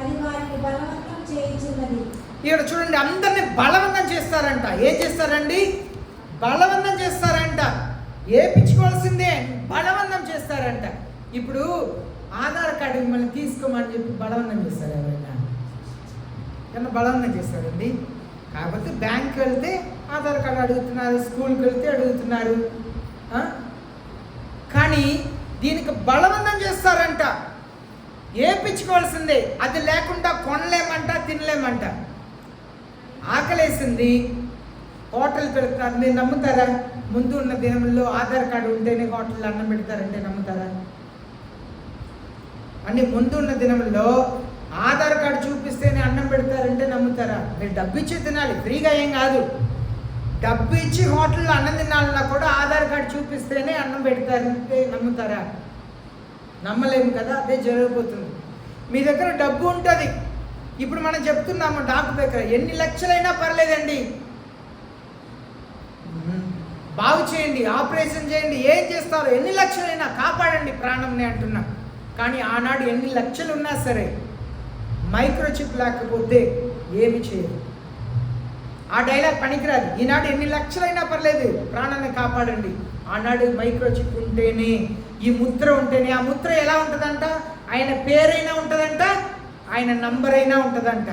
అది వారిని బలవంతం చేయుచున్నది. ఇక్కడ చూడండి, అందరినీ బలవంతం చేస్తారంట. ఏం చేస్తారండి? బలవంతం చేస్తారంట. ఏపించుకోవాల్సిందే, బలవంతం చేస్తారంట. ఇప్పుడు ఆధార్ కార్డు మిమ్మల్ని తీసుకోమని చెప్పి బలవంతం చేస్తారు ఎవరైనా? ఏమన్నా బలవంతం చేస్తారండి? కాకపోతే బ్యాంక్కి వెళ్తే ఆధార్ కార్డు అడుగుతున్నారు, స్కూల్కి వెళ్తే అడుగుతున్నారు. కానీ దీనికి బలవంతం చేస్తారంట. ఏపించుకోవాల్సిందే, అది లేకుండా కొనలేమంట, తినలేమంట. ఆకలేసింది, హోటల్కి వెళ్తున్నారు. మీరు నమ్ముతారా? ముందు ఉన్న దినంలో ఆధార్ కార్డు ఉంటేనే హోటల్లో అన్నం పెడతారంటే నమ్ముతారా? అంటే ముందు ఉన్న దినంలో ఆధార్ కార్డు చూపిస్తేనే అన్నం పెడతారంటే నమ్ముతారా? మీరు డబ్బు ఇచ్చి తినాలి, ఫ్రీగా ఏం కాదు. డబ్బు ఇచ్చి హోటల్లో అన్నం తినాలన్నా కూడా ఆధార్ కార్డు చూపిస్తేనే అన్నం పెడతారంటే నమ్ముతారా? నమ్మలేము కదా. అదే జరగబోతుంది. మీ దగ్గర డబ్బు ఉంటుంది. ఇప్పుడు మనం చెప్తున్నాము డాక్టర్ దగ్గర ఎన్ని లక్షలైనా పర్లేదండి, బాగు చేయండి, ఆపరేషన్ చేయండి, ఏం చేస్తారో ఎన్ని లక్షలైనా కాపాడండి ప్రాణంని అంటున్నాం. కానీ ఆనాడు ఎన్ని లక్షలు ఉన్నా సరే మైక్రోచిప్ లేకపోతే ఏమి చేయరు. ఆ డైలాగ్ పనికిరాదు. ఈనాడు ఎన్ని లక్షలైనా పర్లేదు, ప్రాణాన్ని కాపాడండి. ఆనాడు మైక్రోచిప్ ఉంటేనే, ఈ ముద్ర ఉంటేనే. ఆ ముద్ర ఎలా ఉంటుందంట? ఆయన పేరైనా ఉంటుందంట, ఆయన నంబర్ అయినా ఉంటుందంట.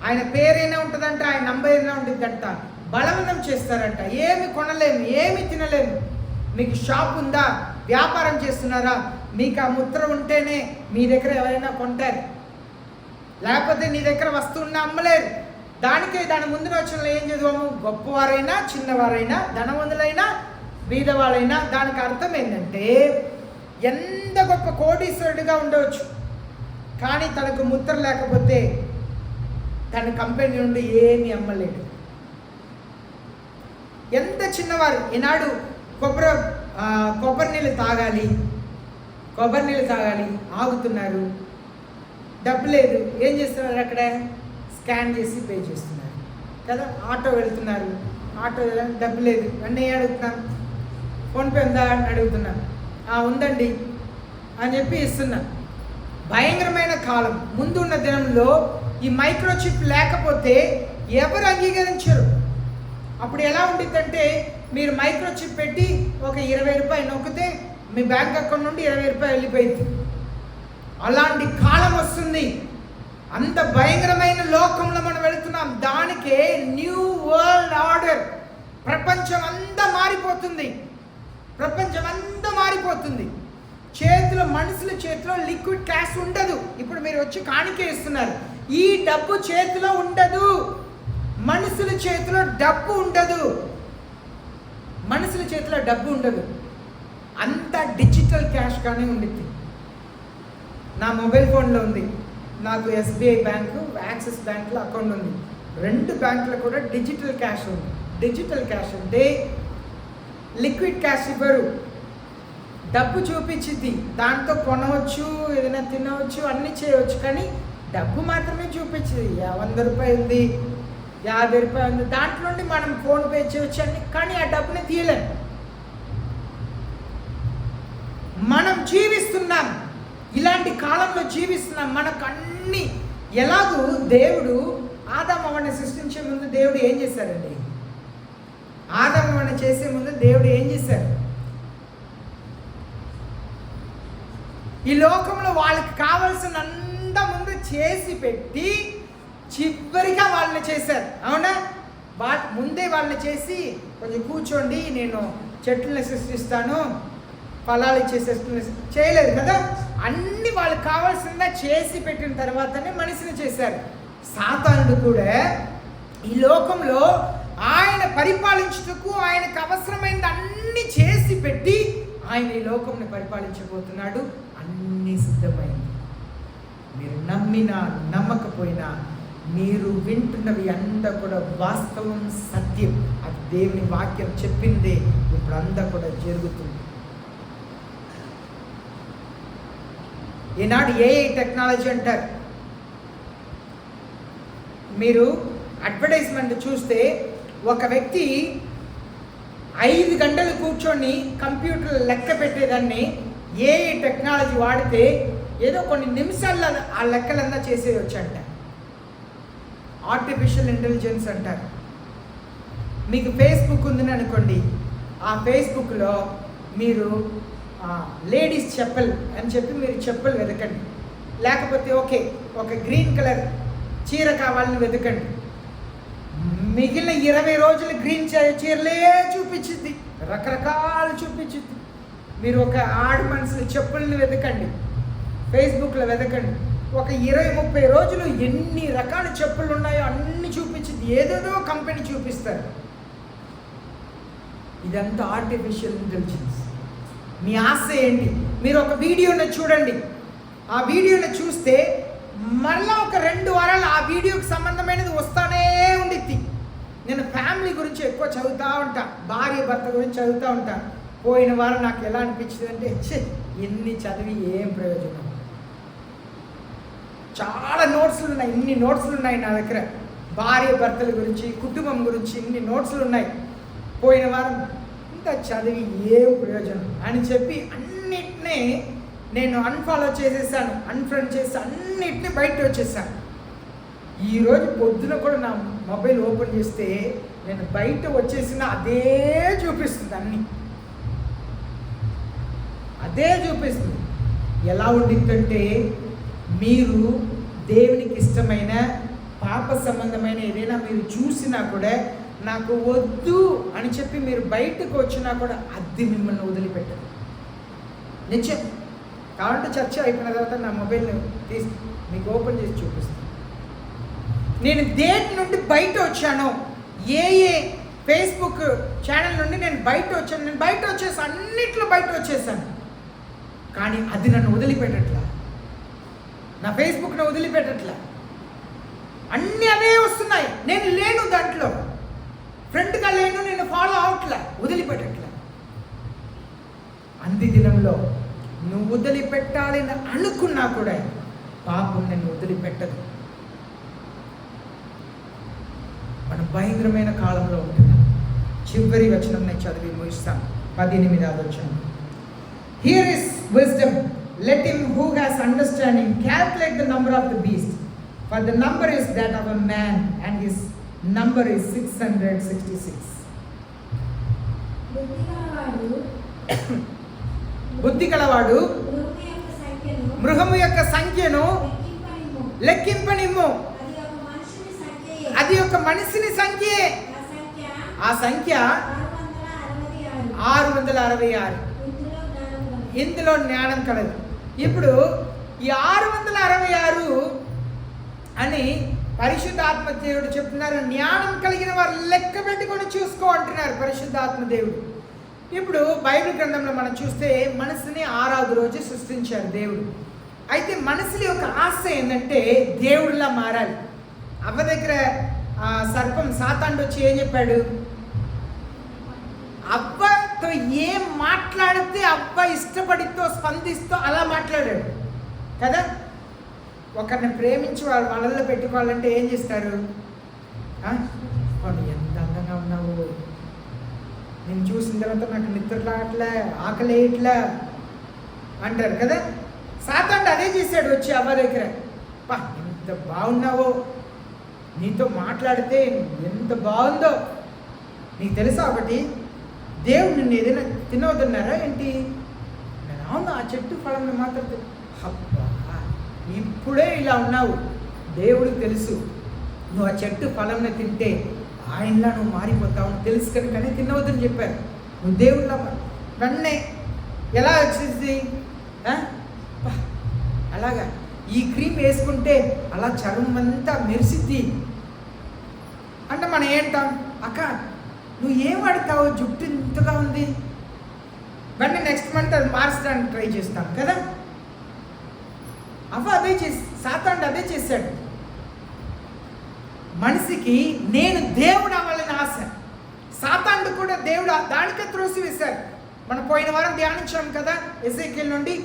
ఆయన పేరైనా ఉంటుందంట, ఆయన నంబర్ అయినా ఉంటుందంట. బలవంతం చేస్తారంట. ఏమి కొనలేము, ఏమి తినలేము. మీకు షాప్ ఉందా, వ్యాపారం చేస్తున్నారా, మీకు ఆ ముద్ర ఉంటేనే మీ దగ్గర ఎవరైనా కొంటారు. లేకపోతే నీ దగ్గర వస్తువున్నా అమ్మలేరు. దాని ముందు రోజుల్లో ఏం చదివాము? గొప్పవారైనా చిన్నవారైనా ధనవంతులైనా బీదవాళ్ళైనా. దానికి అర్థం ఏంటంటే ఎంత గొప్ప కోటీశ్వరుడిగా ఉండవచ్చు, కానీ తనకు ముద్ర లేకపోతే తన కంపెనీ నుండి ఏమీ అమ్మలేడు. ఎంత చిన్నవారు ఈనాడు కొబ్బరి నీళ్ళు తాగాలి, ఆగుతున్నారు, డబ్బు లేదు. ఏం చేస్తున్నారు? అక్కడ స్కాన్ చేసి పే చేస్తున్నారు కదా. ఆటో వెళ్తున్నారు, ఆటో డబ్బు లేదు. అన్నయ్య అడుగుతున్నాను, ఫోన్పే ఉందా అని అడుగుతున్నాను. ఉందండి అని చెప్పి ఇస్తున్నా. భయంకరమైన కాలం ముందు ఉన్న దినంలో ఈ మైక్రోచిప్ లేకపోతే ఎవరు అంగీకరించరు. అప్పుడు ఎలా ఉంటుందంటే మీరు మైక్రోచిప్ పెట్టి ఒక 20 రూపాయలు నొక్కితే మీ బ్యాంక్ అకౌంట్ నుండి 20 రూపాయలు వెళ్ళిపోయింది. అలాంటి కాలం వస్తుంది. అంత భయంకరమైన లోకంలో మనం వెళుతున్నాం. దానికే న్యూ వరల్డ్ ఆర్డర్. ప్రపంచం అంతా మారిపోతుంది. ప్రపంచం అంతా మారిపోతుంది. చేతిలో, మనుషుల చేతిలో లిక్విడ్ క్యాష్ ఉండదు. ఇప్పుడు మీరు వచ్చి కాணிకే ఇస్తున్నారు. ఈ డబ్బు చేతిలో ఉండదు. మనుషుల చేతిలో డబ్బు ఉండదు. మనుషుల చేతిలో డబ్బు ఉండదు. అంతా డిజిటల్ క్యాష్ కానీ ఉండిద్ది. నా మొబైల్ ఫోన్లో ఉంది. నాకు SBI బ్యాంకు, యాక్సిస్ బ్యాంకులో అకౌంట్ ఉంది. 2 బ్యాంకులో కూడా డిజిటల్ క్యాష్ ఉంది. డిజిటల్ క్యాష్ అంటే లిక్విడ్ క్యాష్ ఇవ్వరు. డబ్బు చూపించింది, దాంతో కొనవచ్చు, ఏదైనా తినవచ్చు, అన్నీ చేయవచ్చు. కానీ డబ్బు మాత్రమే చూపించింది. 100 రూపాయలు ఉంది, 50 రూపాయలు ఉంది, దాంట్లో నుండి మనం ఫోన్పే చేయవచ్చు అన్ని. కానీ ఆ డబ్బుని తీయలేం. మనం జీవిస్తున్నాం, ఇలాంటి కాలంలో జీవిస్తున్నాం. మనకు అన్ని ఎలాగూ దేవుడు ఆదామవని సృష్టించే ముందు దేవుడు ఏం చేశారండి? ఆదామవని చేసే ముందు దేవుడు ఏం చేశారు? ఈ లోకంలో వాళ్ళకి కావలసినంత ముందు చేసి పెట్టి చివరిగా వాళ్ళని చేశారు. అవునా? ముందే వాళ్ళని చేసి కొంచెం కూర్చోండి, నేను చెట్లను సృష్టిస్తాను, ఫలాలు ఇచ్చేసేస్తున్న చేయలేదు కదా. అన్ని వాళ్ళకి కావాల్సిందా చేసి పెట్టిన తర్వాతనే మనిషిని చేశారు. సాతానుడు కూడా ఈ లోకంలో ఆయన పరిపాలించుటకు ఆయనకు అవసరమైనది అన్ని చేసి పెట్టి ఆయన ఈ లోకంని పరిపాలించబోతున్నాడు. అన్నీ సిద్ధమైంది. మీరు నమ్మినా నమ్మకపోయినా మీరు వింటున్నవి అంతా కూడా వాస్తవం, సత్యం. అది దేవుని వాక్యం చెప్పిందే ఇప్పుడు అంతా కూడా జరుగుతుంది. ఈనాడు AI టెక్నాలజీ అంటారు. మీరు అడ్వర్టైజ్మెంట్ చూస్తే ఒక వ్యక్తి 5 గంటలు కూర్చొని కంప్యూటర్ లెక్క పెట్టేదాన్ని AI టెక్నాలజీ వాడితే ఏదో కొన్ని నిమిషాల్లో ఆ లెక్కలంతా చేసేయచ్చు అంట. ఆర్టిఫిషియల్ ఇంటెలిజెన్స్ అంటారు. మీకు ఫేస్బుక్ ఉందని అనుకోండి, ఆ ఫేస్బుక్లో మీరు లేడీస్ చెప్పల్ అని చెప్పి మీరు చెప్పులు వెతకండి. లేకపోతే ఒక గ్రీన్ కలర్ చీర కావాలని వెతకండి. మిగిలిన 20 రోజులు గ్రీన్ చీరలే చూపించింది, రకరకాలు చూపించింది. మీరు ఒక ఆడ మనుషుల చెప్పుల్ని వెతకండి, ఫేస్బుక్లో వెతకండి. ఒక 20-30 రోజులు ఎన్ని రకాల చెప్పులు ఉన్నాయో అన్ని చూపించింది. ఏదేదో కంపెనీ చూపిస్తారు. ఇదంతా ఆర్టిఫిషియల్ ఇంటెలిజెన్స్. మీ ఆశ ఏంటి? మీరు ఒక వీడియోని చూడండి, ఆ వీడియోని చూస్తే మళ్ళీ ఒక 2 వారాలు ఆ వీడియోకి సంబంధమైనది వస్తానే ఉండిద్ది. నేను ఫ్యామిలీ గురించి ఎక్కువ చదువుతూ ఉంటా, భార్య భర్త గురించి చదువుతూ ఉంటా. పోయిన వారం నాకు ఎలా అనిపించింది అంటే, ఎన్ని చదివి ఏం ప్రయోజనం. చాలా నోట్స్లు ఉన్నాయి, ఇన్ని నోట్స్లు ఉన్నాయి నా దగ్గర. భార్య భర్తల గురించి, కుటుంబం గురించి ఇన్ని నోట్స్లు ఉన్నాయి. పోయిన వారం ఇంత చదివి ఏం ప్రయోజనం అని చెప్పి అన్నిటినీ నేను అన్ఫాలో చేసేసాను, అన్ఫ్రెండ్ చేసి అన్నిటినీ బయట వచ్చేసాను. ఈరోజు పొద్దున కూడా నా మొబైల్ ఓపెన్ చేస్తే నేను బయట వచ్చేసిన అదే చూపిస్తుంది, అదే చూపిస్తుంది. ఎలా ఉండిద్దంటే, మీరు దేవునికి ఇష్టమైన పాప సంబంధమైన ఏదైనా మీరు చూసినా కూడా నాకు వద్దు అని చెప్పి మీరు బయటకు వచ్చినా కూడా అది మిమ్మల్ని వదిలిపెట్టదు. నిజం. కాబట్టి చర్చ అయిపోయిన తర్వాత నా మొబైల్ని తీసి మీకు ఓపెన్ చేసి చూపిస్తాను. నేను దేని నుండి బయట వచ్చానో, ఏ ఫేస్బుక్ ఛానల్ నుండి నేను బయట వచ్చాను. నేను బయట వచ్చేసి అన్నిట్లో బయట వచ్చేసాను. కానీ అది నన్ను వదిలిపెట్టట్లా, నా ఫేస్బుక్ను వదిలిపెట్టట్లా. అన్నీ అవే వస్తున్నాయి, నేను లేను దాంట్లో, ఫ్రెండ్గా లేను, నేను ఫాలో అవట్లా, వదిలిపెట్టట్లా. అంది దినంలో నువ్వు వదిలిపెట్టాలని అనుకున్నా కూడా పాపం నిన్ను వదిలిపెట్టదు. మనం భయంకరమైన కాలంలో ఉంటున్నాం. చివరి వచనం నేను చదివి ముగిస్తాను. 18వ వచనం. Here is wisdom, let him who has understanding calculate the number of the beast, for the number is that of a man, and his number is 666. బుద్ధి గలవాడు మృగము యొక్క సంఖ్యను లెక్కింపనిమ్ము. అది ఒక మనిషిని సంఖ్యే. ఆ సంఖ్య 666. ఇందులో జ్ఞానం కలదు. ఇప్పుడు ఈ 666 అని పరిశుద్ధాత్మ దేవుడు చెప్తున్నారు. జ్ఞానం కలిగిన వారు లెక్క పెట్టుకొని చూసుకో అంటున్నారు పరిశుద్ధాత్మ దేవుడు. ఇప్పుడు బైబిల్ గ్రంథంలో మనం చూస్తే మనసుని 6వ రోజు సృష్టించారు దేవుడు. అయితే మనసులో ఒక ఆశ ఏంటంటే దేవుడిలా మారాలి. అవ్వ దగ్గర సర్పం సాతానుడు వచ్చి ఏం చెప్పాడు? అవ్వతో ఏం మాట్లాడితే అవ్వ ఇష్టపడితో స్పందిస్తూ అలా మాట్లాడాడు కదా. ఒకరిని ప్రేమించి వాళ్ళల్లో పెట్టుకోవాలంటే ఏం చేస్తారు? వాడు ఎంత అందంగా ఉన్నావు, నేను చూసిన తర్వాత నాకు నిద్ర రావట్లే, ఆకలి ఇట్లా అంటారు కదా. సాతానుడు అదే చేశాడు. వచ్చి అవ్వ దగ్గర, పా ఎంత బాగున్నావో, నీతో మాట్లాడితే ఎంత బాగుందో. నీకు తెలుసా ఒకటి, దేవుడు నిన్ను ఏదైనా తినవద్దన్నారా ఏంటి? నేను అవును, ఆ చెట్టు ఫలం మాత్రం అబ్బా ఇప్పుడే ఇలా ఉన్నావు, దేవుడికి తెలుసు నువ్వు ఆ చెట్టు ఫలంని తింటే ఆయనలా నువ్వు మారిపోతావు తెలుసు కనుకనే తినవద్దని చెప్పారు. నువ్వు దేవుడిలా వెంటనే ఎలా వచ్చేసి అలాగా ఈ క్రీమ్ వేసుకుంటే అలా చర్మం అంతా మెరిసిద్ది అంటే మనం ఏంటాం? అక్క నువ్వు ఏం వాడతావు, జుట్టు ఇంతగా ఉంది, వెంటనే నెక్స్ట్ మంత్ అది మార్చడానికి ట్రై చేస్తాం కదా. అవ్వ అదే సాతానుడు అదే చేశాడు. మనిషికి నేను దేవుడు అవ్వాలని ఆశ. సాతానుడు కూడా దేవుడు దానికే త్రోసివేశాడు. మనం పోయిన వారం ధ్యానించాం కదా ఎజెకియెల్ నుండి.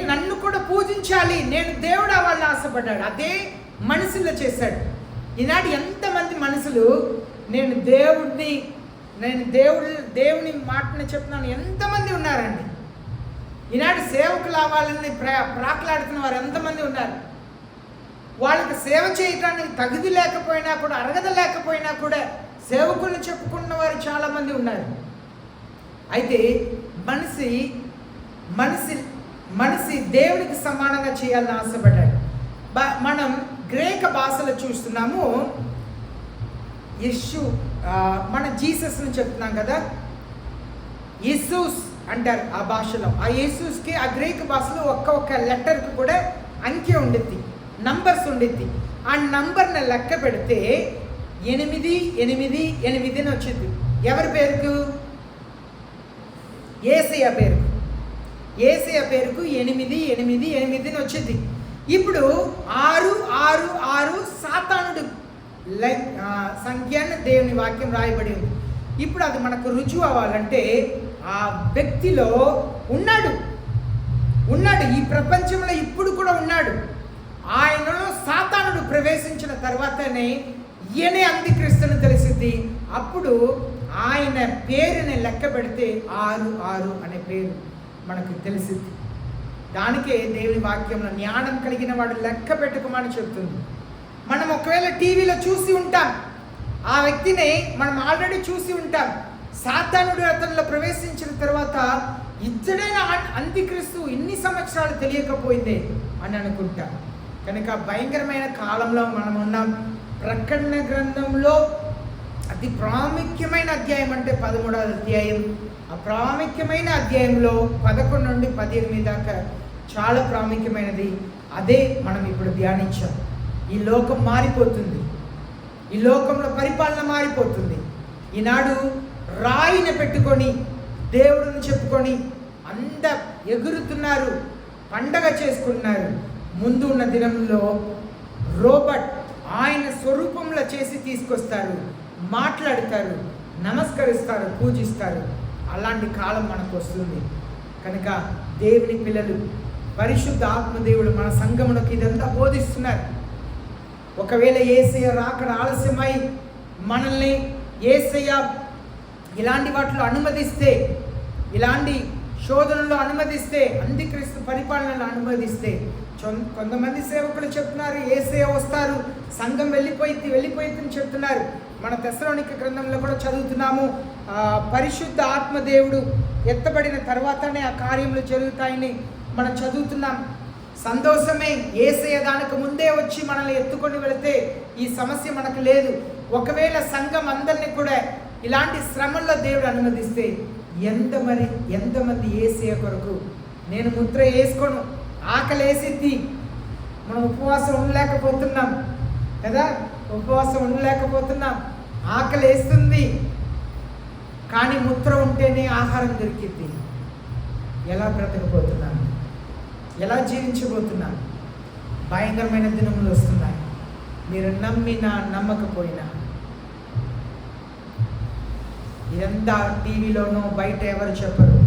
నన్ను కూడా పూజించాలి, నేను దేవుడు అవ్వాలని ఆశపడ్డాడు. అదే మనుషుల్లో చేశాడు. ఈనాడు ఎంతమంది మనుషులు నేను దేవుని మాటని చెప్తున్నాను ఎంతమంది ఉన్నారండి. ఈనాడు సేవకులు అవ్వాలని ప్రాకులాడుతున్న వారు ఎంతమంది ఉన్నారు. వాళ్ళకి సేవ చేయడానికి తగుది లేకపోయినా కూడా, అర్హత లేకపోయినా కూడా సేవకులను చెప్పుకున్న వారు చాలామంది ఉన్నారు. అయితే మనిషి దేవుడికి సమానంగా చేయాలని ఆశపడ్డాడు. మనం గ్రీకు భాషలో చూస్తున్నాము. మన జీసస్ని చెప్తున్నాం కదా, యేసూస్ అంటారు ఆ భాషలో. ఆ యేసూస్కి ఆ గ్రీకు భాషలో ఒక్క లెటర్కి కూడా అంకె ఉండిద్ది, నంబర్స్ ఉండిద్ది. ఆ నంబర్ని లెక్క పెడితే 888 అని వచ్చింది. ఎవరి పేరుకు? యేసయ్య పేరుకు. యేసయ్య పేరుకు 888 అని వచ్చింది. ఇప్పుడు 666 సాతానుడు సంఖ్యాన్ని దేవుని వాక్యం రాయబడి ఉంది. ఇప్పుడు అది మనకు రుజువు అవ్వాలంటే ఆ వ్యక్తిలో ఉన్నాడు. ఈ ప్రపంచంలో ఇప్పుడు కూడా ఉన్నాడు. ఆయనలో సాతానుడు ప్రవేశించిన తర్వాతనే ఈయనే అంత్యక్రీస్తుని తెలిసింది. అప్పుడు ఆయన పేరుని లెక్క పెడితే 66 అనే పేరు మనకు తెలిసింది. దానికే దేవుని వాక్యంలో జ్ఞానం కలిగిన వాడు లెక్క పెట్టుకోమని చెప్తుంది. మనం ఒకవేళ టీవీలో చూసి ఉంటాం, ఆ వ్యక్తిని మనం ఆల్రెడీ చూసి ఉంటాం. సాతానుడు అతనిలో ప్రవేశించిన తర్వాత ఇచ్చడైన అంత్యక్రీస్తు ఇన్ని సంవత్సరాలు తెలియకపోయిందే అని అనుకుంటాం. కనుక భయంకరమైన కాలంలో మనం ఉన్నాం. ప్రకటన గ్రంథంలో అతి ప్రాముఖ్యమైన అధ్యాయం అంటే 13వ అధ్యాయం. ఆ ప్రాముఖ్యమైన అధ్యాయంలో 11 నుండి 18 దాకా చాలా ప్రాముఖ్యమైనది. అదే మనం ఇప్పుడు ధ్యానించాం. ఈ లోకం మారిపోతుంది, ఈ లోకంలో పరిపాలన మారిపోతుంది. ఈనాడు రాయిని పెట్టుకొని దేవుడిని చెప్పుకొని అంత ఎగురుతున్నారు, పండగ చేసుకుంటున్నారు. ముందు ఉన్న దినంలో రోబోట్ ఆయన స్వరూపంలో చేసి తీసుకొస్తారు, మాట్లాడతారు, నమస్కరిస్తారు, పూజిస్తారు. అలాంటి కాలం మనకు వస్తుంది. కనుక దేవుని పిల్లలు, పరిశుద్ధ ఆత్మదేవుడు మన సంఘమునకు ఇదంతా బోధిస్తున్నారు. ఒకవేళ యేసయ్య రాకడ ఆలస్యమై మనల్ని యేసయ్య ఇలాంటి వాటిలో అనుమతిస్తే, ఇలాంటి శోధనలో అనుమతిస్తే, అంత్యక్రీస్తు పరిపాలనలో అనుమతిస్తే, కొంతమంది సేవకులు చెప్తున్నారు యేసయ్య వస్తారు, సంఘం వెళ్ళిపోయిందని చెప్తున్నారు. మన తెస్సలోనిక గ్రంథంలో కూడా చదువుతున్నాము, పరిశుద్ధ ఆత్మదేవుడు ఎత్తబడిన తర్వాతనే ఆ కార్యములు జరుగుతాయని మనం చదువుతున్నాం. సంతోషమే, యేసయ్య దానికి ముందే వచ్చి మనల్ని ఎత్తుకొని వెళితే ఈ సమస్య మనకు లేదు. ఒకవేళ సంఘం అందరినీ కూడా ఇలాంటి శ్రమల్లో దేవుడు అనుమతిస్తే ఎంతమంది యేసయ్య కొరకు నేను ముద్ర వేసుకోను, ఆకలి వేసిద్ది, మనం ఉపవాసం ఉండలేకపోతున్నాం కదా, ఉపవాసం ఉండలేకపోతున్నాం, ఆకలి వేస్తుంది, కానీ ముద్ర ఉంటేనే ఆహారం దొరికిద్ది. ఎలా బ్రతకపోతున్నాను, ఎలా జీవించబోతున్నాను? భయంకరమైన దినములు వస్తున్నాయి. మీరు నమ్మినా నమ్మకపోయినా, ఇదంతా టీవీలోనో బయట ఎవరు చెప్పరు.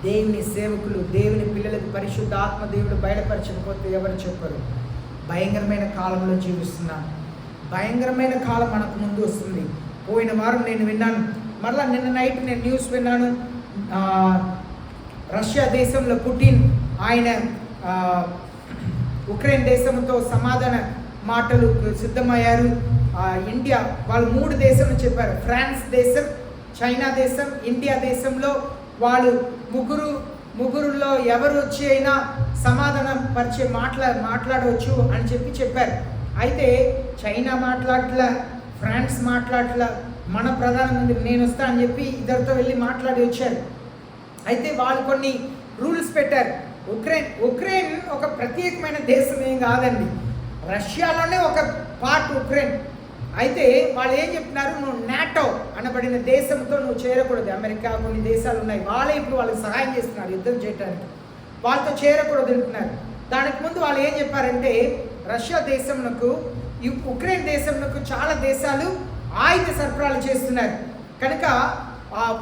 దేవుని సేవకులు, దేవుని పిల్లలకు పరిశుద్ధ ఆత్మదేవుడు బయలుపరచకపోతే ఎవరు చెప్పరు. భయంకరమైన కాలంలో జీవిస్తున్నాం. భయంకరమైన కాలం మనకు ముందు వస్తుంది. పోయిన వారం నేను విన్నాను, మరలా నిన్న నైట్ నేను న్యూస్ విన్నాను. రష్యా దేశంలో పుటిన్ ఆయన ఉక్రెయిన్ దేశంతో సమాధాన మాటలు సిద్ధమయ్యారు. ఇండియా వాళ్ళు 3 దేశాలు చెప్పారు, ఫ్రాన్స్ దేశం, చైనా దేశం, ఇండియా దేశంలో వాళ్ళు ముగ్గురులో ఎవరు వచ్చి అయినా సమాధానం పరిచే మాట్లాడవచ్చు అని చెప్పారు. అయితే చైనా మాట్లాడట్లా, ఫ్రాన్స్ మాట్లాడట్లా, మన ప్రధానమంత్రి నేను వస్తా అని చెప్పి ఇద్దరితో వెళ్ళి మాట్లాడి వచ్చారు. అయితే వాళ్ళు కొన్ని రూల్స్ పెట్టారు. ఉక్రెయిన్ ఒక ప్రత్యేకమైన దేశం ఏం కాదండి, రష్యాలోనే ఒక పార్ట్ ఉక్రెయిన్. అయితే వాళ్ళు ఏం చెప్తున్నారు, నువ్వు నాటో అనబడిన దేశంతో నువ్వు చేరకూడదు. అమెరికా కొన్ని దేశాలు ఉన్నాయి, వాళ్ళే ఇప్పుడు వాళ్ళకి సహాయం చేస్తున్నారు యుద్ధం చేయడానికి, వాళ్ళతో చేరకూడదు అంటున్నారు. దానికి ముందు వాళ్ళు ఏం చెప్పారంటే, రష్యా దేశంకు ఉక్రెయిన్ దేశంకు చాలా దేశాలు ఆయుధ సరఫరాలు చేస్తున్నారు కనుక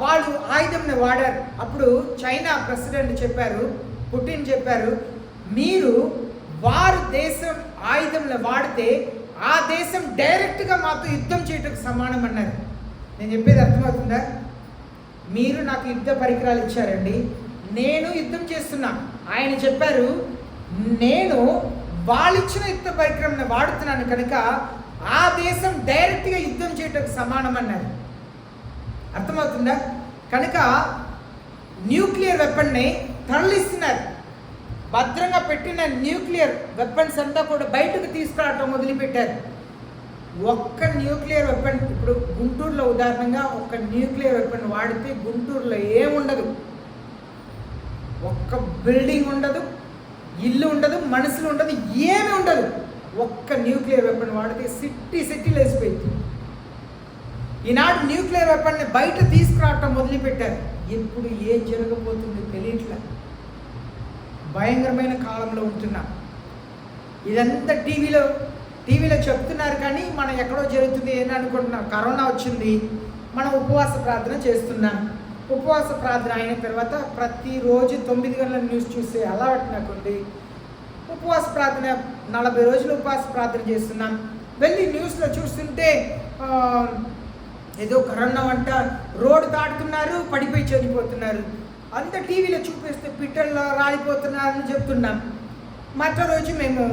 వాళ్ళు ఆయుధంని వాడారు. అప్పుడు చైనా ప్రెసిడెంట్ చెప్పారు, పుటిన్ చెప్పారు, మీరు వారు దేశం ఆయుధంలో వాడితే ఆ దేశం డైరెక్ట్గా మాతో యుద్ధం చేయటకు సమానం అన్నారు. నేను చెప్పేది అర్థమవుతుందా? మీరు నాకు యుద్ధ పరికరాలు ఇచ్చారండి, నేను యుద్ధం చేస్తున్నా. ఆయన చెప్పారు, నేను వాళ్ళు ఇచ్చిన యుద్ధ పరికరం వాడుతున్నాను కనుక ఆ దేశం డైరెక్ట్గా యుద్ధం చేయటకు సమానం అన్నారు. అర్థమవుతుందా? కనుక న్యూక్లియర్ వెపన్ని తరలిస్తున్నారు. భద్రంగా పెట్టిన న్యూక్లియర్ వెపన్స్ అంతా కూడా బయటకు తీసుకురావటం మొదలుపెట్టారు. ఒక్క న్యూక్లియర్ వెపన్, ఇప్పుడు గుంటూరులో ఉదాహరణగా ఒక న్యూక్లియర్ వెపన్ వాడితే గుంటూరులో ఏముండదు, ఒక్క బిల్డింగ్ ఉండదు, ఇల్లు ఉండదు, మనుషులు ఉండదు, ఏమి ఉండదు. ఒక్క న్యూక్లియర్ వెపన్ వాడితే సిటీలు వేసిపోయింది. ఈనాడు న్యూక్లియర్ వెపన్ని బయట తీసుకురావటం మొదలుపెట్టారు. ఇప్పుడు ఏం జరగబోతుందో తెలియట్లే. భయంకరమైన కాలంలో ఉంటున్నాం. ఇదంతా టీవీలో చెప్తున్నారు, కానీ మనం ఎక్కడో జరుగుతుంది అని అనుకుంటున్నాం. కరోనా వచ్చింది, మనం ఉపవాస ప్రార్థన చేస్తున్నాం. ఉపవాస ప్రార్థన అయిన తర్వాత ప్రతిరోజు 9 గంటల న్యూస్ చూసే అలవాటు నాకుంది. ఉపవాస ప్రార్థన 40 రోజులు ఉపవాస ప్రార్థన చేస్తున్నాం. వెళ్ళి న్యూస్లో చూస్తుంటే ఏదో కరోనా అంట, రోడ్డు దాటుతున్నారు, పడిపోయి చనిపోతున్నారు. అంత టీవీలో చూపిస్తే పిట్టల్లో రాలిపోతున్నారని చెప్తున్నాం. మరో రోజు మేము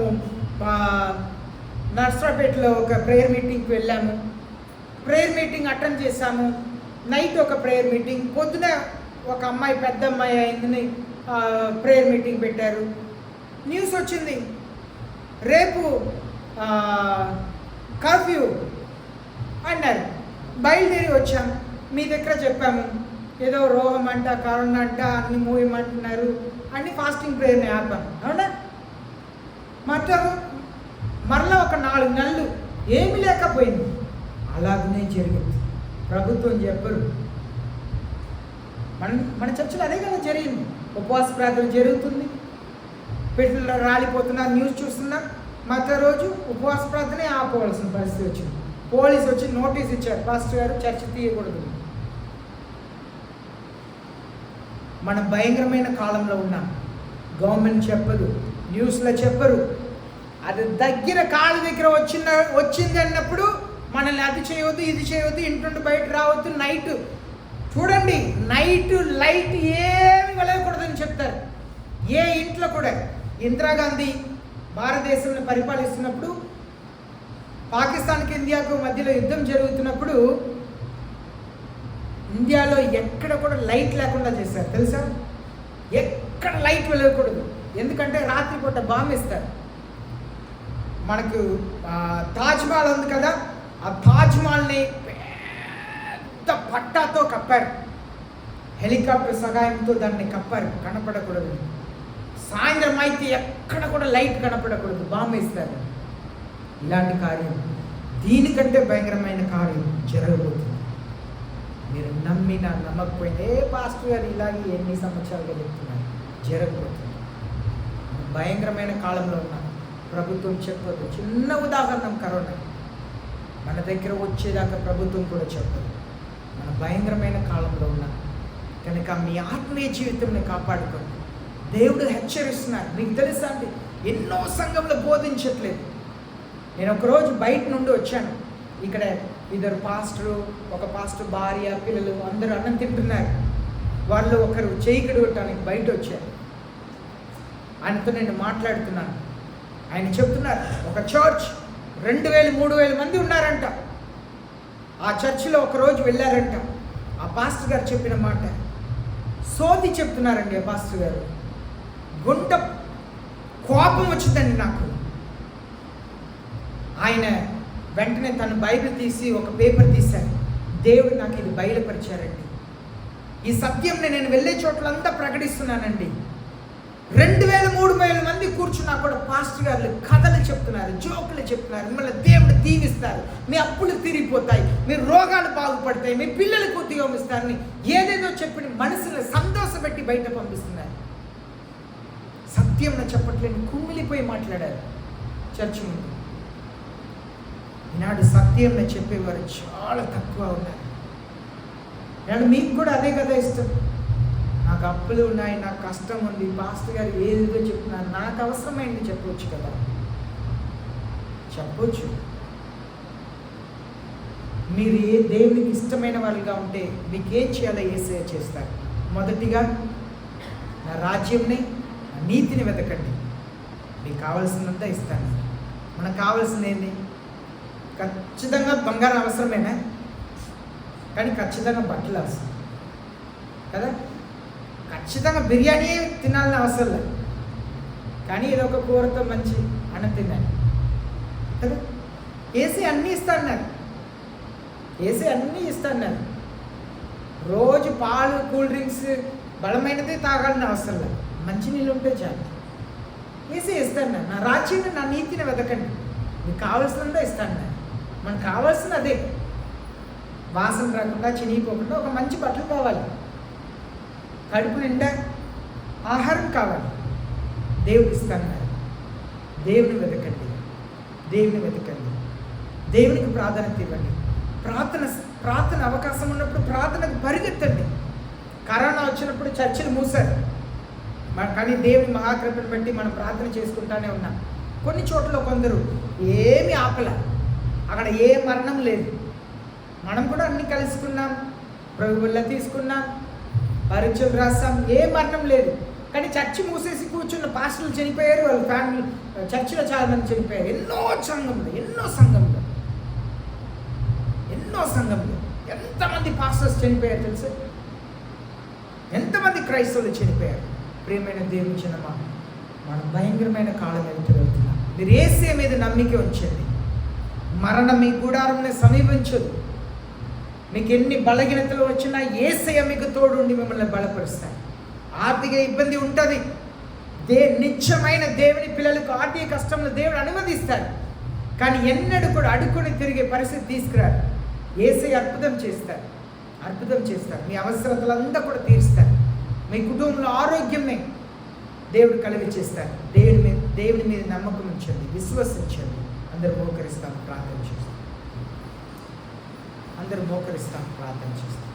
నర్సరాపేటలో ఒక ప్రేయర్ మీటింగ్కి వెళ్ళాము. ప్రేయర్ మీటింగ్ అటెండ్ చేశాము. నైట్ ఒక ప్రేయర్ మీటింగ్, పొద్దున ఒక అమ్మాయి, పెద్ద అమ్మాయి అయిందని ప్రేయర్ మీటింగ్ పెట్టారు. న్యూస్ వచ్చింది, రేపు కర్ఫ్యూ అన్నారు. బయలుదేరి వచ్చాం, మీ దగ్గర చెప్పాము, ఏదో రోగం అంట, కరోనా అంట, అన్ని మూయమంటున్నారు, అన్ని ఫాస్టింగ్ ప్రేయర్ని ఆపాము. అవునా? మరలా ఒక 4 నెలలు ఏమీ లేకపోయింది. అలాగనే జరిగింది. ప్రభుత్వం చెప్పరు. మన చర్చలు అదే కదా జరిగింది. ఉపవాస ప్రార్థన జరుగుతుంది, పిల్లలు రాలిపోతున్నారు, న్యూస్ చూస్తున్నాం. మరో రోజు ఉపవాస ప్రార్థనే ఆపవలసిన పరిస్థితి వచ్చింది. పోలీసు వచ్చి నోటీస్ ఇచ్చారు, పాస్టర్ గారు చర్చ తీయకూడదు. మనం భయంకరమైన కాలంలో ఉన్నాం. గవర్నమెంట్ చెప్పదు, న్యూస్లో చెప్పరు. అది కాళ్ళ దగ్గర వచ్చింది అన్నప్పుడు మనల్ని అది చేయవద్దు, ఇది చేయవద్దు, ఇంటి నుండి బయట రావద్దు, నైట్ చూడండి, నైట్ లైట్ ఏమి వెలగకూడదని చెప్తారు. ఏ ఇంట్లో కూడా ఇందిరాగాంధీ భారతదేశంలో పరిపాలిస్తున్నప్పుడు పాకిస్తాన్కి ఇండియాకు మధ్యలో యుద్ధం జరుగుతున్నప్పుడు ఇండియాలో ఎక్కడ కూడా లైట్ లేకుండా చేశారు తెలుసా. ఎక్కడ లైట్ వెలగకూడదు, ఎందుకంటే రాత్రిపూట బాంబు ఇస్తారు. మనకు తాజ్మహల్ ఉంది కదా, ఆ తాజ్మహల్ని పెద్ద పట్టాతో కప్పారు, హెలికాప్టర్ సహాయంతో దాన్ని కప్పారు, కనపడకూడదు. సాయంత్రం అయితే ఎక్కడ కూడా లైట్ కనపడకూడదు, బాంబు ఇస్తారు. ఇలాంటి కార్యం, దీనికంటే భయంకరమైన కార్యం జరగబోతుంది. మీరు నమ్మినా నమ్మకపోయినా, ఏ పాస్టర్ గారు ఇలాగే ఎన్ని సంవత్సరాలుగా చెప్తున్నారు, జరగబోతుంది. భయంకరమైన కాలంలో ఉన్నాం. ప్రభుత్వం చెప్పదు. చిన్న ఉదాహరణ కరోనా, మన దగ్గర వచ్చేదాకా ప్రభుత్వం కూడా చెప్పదు. మన భయంకరమైన కాలంలో ఉన్నాం కనుక మీ ఆత్మీయ జీవితంని కాపాడుకోండి. దేవుడు హెచ్చరిస్తున్నారు. మీకు తెలుసా అండి, ఎన్నో సంఘంలో బోధించట్లేదు. నేను ఒకరోజు బయట నుండి వచ్చాను. ఇక్కడ ఇద్దరు పాస్టరు, ఒక పాస్టర్ భార్య, పిల్లలు అందరూ అన్నం తింటున్నారు. వాళ్ళు ఒకరు చేయి కడుగొట్టడానికి బయట వచ్చారు. ఆయనతో నేను మాట్లాడుతున్నాను. ఆయన చెప్తున్నారు, ఒక చర్చ్ 2000, 3000 మంది ఉన్నారంట. ఆ చర్చిలో ఒకరోజు వెళ్ళారంట. ఆ పాస్టర్ గారు చెప్పిన మాట సోది చెప్తున్నారండి. ఆ పాస్టర్ గారు గుంట కోపం వచ్చిందండి నాకు. ఆయన వెంటనే తన బైబిల్ తీసి ఒక పేపర్ తీశారు. దేవుడు నాకు ఇది బయలుపరిచారండి. ఈ సత్యంని నేను వెళ్ళే చోట్లంతా ప్రకటిస్తున్నానండి. 2000, 3000 మంది కూర్చున్నా కూడా పాస్టర్ గారు కథలు చెప్తున్నారు, జోకులు చెప్తున్నారు. మిమ్మల్ని దేవుడు దీవిస్తారు, మీ అప్పులు తీరిపోతాయి, మీ రోగాలు బాగుపడతాయి, మీ పిల్లలకు ఉద్యోగం ఇస్తారని ఏదేదో చెప్పి మనసులో సంతోషపెట్టి బయట పంపిస్తున్నారు. సత్యం చెప్పట్లేని కుమిలిపోయి మాట్లాడారు చర్చ్ ముందు. ఈనాడు సత్యం చెప్పేవారు చాలా తక్కువ ఉన్నారు. ఈనాడు మీకు కూడా అదే కదా ఇష్టం. నాకు అప్పులు ఉన్నాయి, నాకు కష్టం ఉంది, పాస్టర్ గారు ఏదేదో చెప్తున్నారు, నాకు అవసరమైంది చెప్పవచ్చు కదా, చెప్పవచ్చు. మీరు ఏ దేవునికి ఇష్టమైన వాళ్ళుగా ఉంటే మీకేం చేయాలో యేసయ్య చేస్తారు. మొదటిగా నా రాజ్యంని, నా నీతిని వెతకండి, మీకు కావాల్సినంత ఇస్తాను. మనకు కావాల్సింది ఏంటి? ఖచ్చితంగా బంగారం అవసరమేనా? కానీ ఖచ్చితంగా బట్టలు అవసరం కదా. ఖచ్చితంగా బిర్యానీ తినాలని అవసరం లేదు, కానీ ఏదో ఒక కూరతో మంచి అన్నం తిన్నాను కదా. ఏసీ అన్నీ ఇస్తాన్నారు, ఏసీ అన్నీ ఇస్తాన్నారు. రోజు పాలు, కూల్ డ్రింక్స్ బలమైనది తాగాలని అవసరం లేదు, మంచినీళ్ళు ఉంటే చాలు. ఏసీ ఇస్తాను. నా రాజ్యాన్ని, నా నీతిని వెతకండి, మీకు కావాల్సినంతా ఇస్తాను. మనకు కావాల్సిన అదే, వాసన రాకుండా, చినిగిపోకుండా ఒక మంచి బట్టలు కావాలి, కడుపు నిండా ఆహారం కావాలి. దేవుడు ఇస్తాను. దేవుని వెతకండి, దేవుని వెతకండి, దేవునికి ప్రాధాన్యత ఇవ్వండి. ప్రార్థన అవకాశం ఉన్నప్పుడు ప్రార్థనకు పరిగెత్తండి. కరోనా వచ్చినప్పుడు చర్చిలు మూసారు, కానీ దేవుని మహాకృపను బట్టి మనం ప్రార్థన చేసుకుంటానే ఉన్నాం. కొన్ని చోట్ల కొందరు ఏమి ఆపల, అక్కడ ఏ మరణం లేదు. మనం కూడా అన్నీ కలుసుకున్నాం, ప్రభువుల్లా తీసుకున్నాం, పరీక్షలు రాస్తాం, ఏ మరణం లేదు. కానీ చర్చి మూసేసి కూర్చున్న పాస్టర్లు చనిపోయారు, వాళ్ళ ఫ్యామిలీ చర్చిలో చాలా మంది చనిపోయారు. ఎన్నో సంఘంలో ఎంతమంది పాస్టర్స్ చనిపోయారు తెలుసు, ఎంతమంది క్రైస్తవులు చనిపోయారు. ప్రియమైన దేవుని జనమా, మన భయంకరమైన కాలం వెళ్తున్నాం. మీరు యేసయ్య మీద నమ్మిక ఉంచండి. మరణం మీ గుడారంని సమీపించదు. మీకు ఎన్ని బలహీనతలు వచ్చినా యేసయ్య మీకు తోడుండి మిమ్మల్ని బలపరుస్తారు. ఆర్థిక ఇబ్బంది ఉంటుంది, నిత్యమైన దేవుని పిల్లలకు ఆర్థిక కష్టంలో దేవుడు అనుమతిస్తాడు. కానీ ఎన్నడూ కూడా అడుక్కుని తిరిగే పరిస్థితి తీసుకురాడు. యేసయ్య అద్భుతం చేస్తారు. మీ అవసరతలంతా కూడా తీరుస్తారు. మీ కుటుంబంలో ఆరోగ్యమే దేవుడు కలిగి చేస్తారు. దేవుని మీద నమ్మకం ఉంచండి, విశ్వసించండి. అందరూ మోకరిస్తాం, ప్రార్థన చేస్తాం.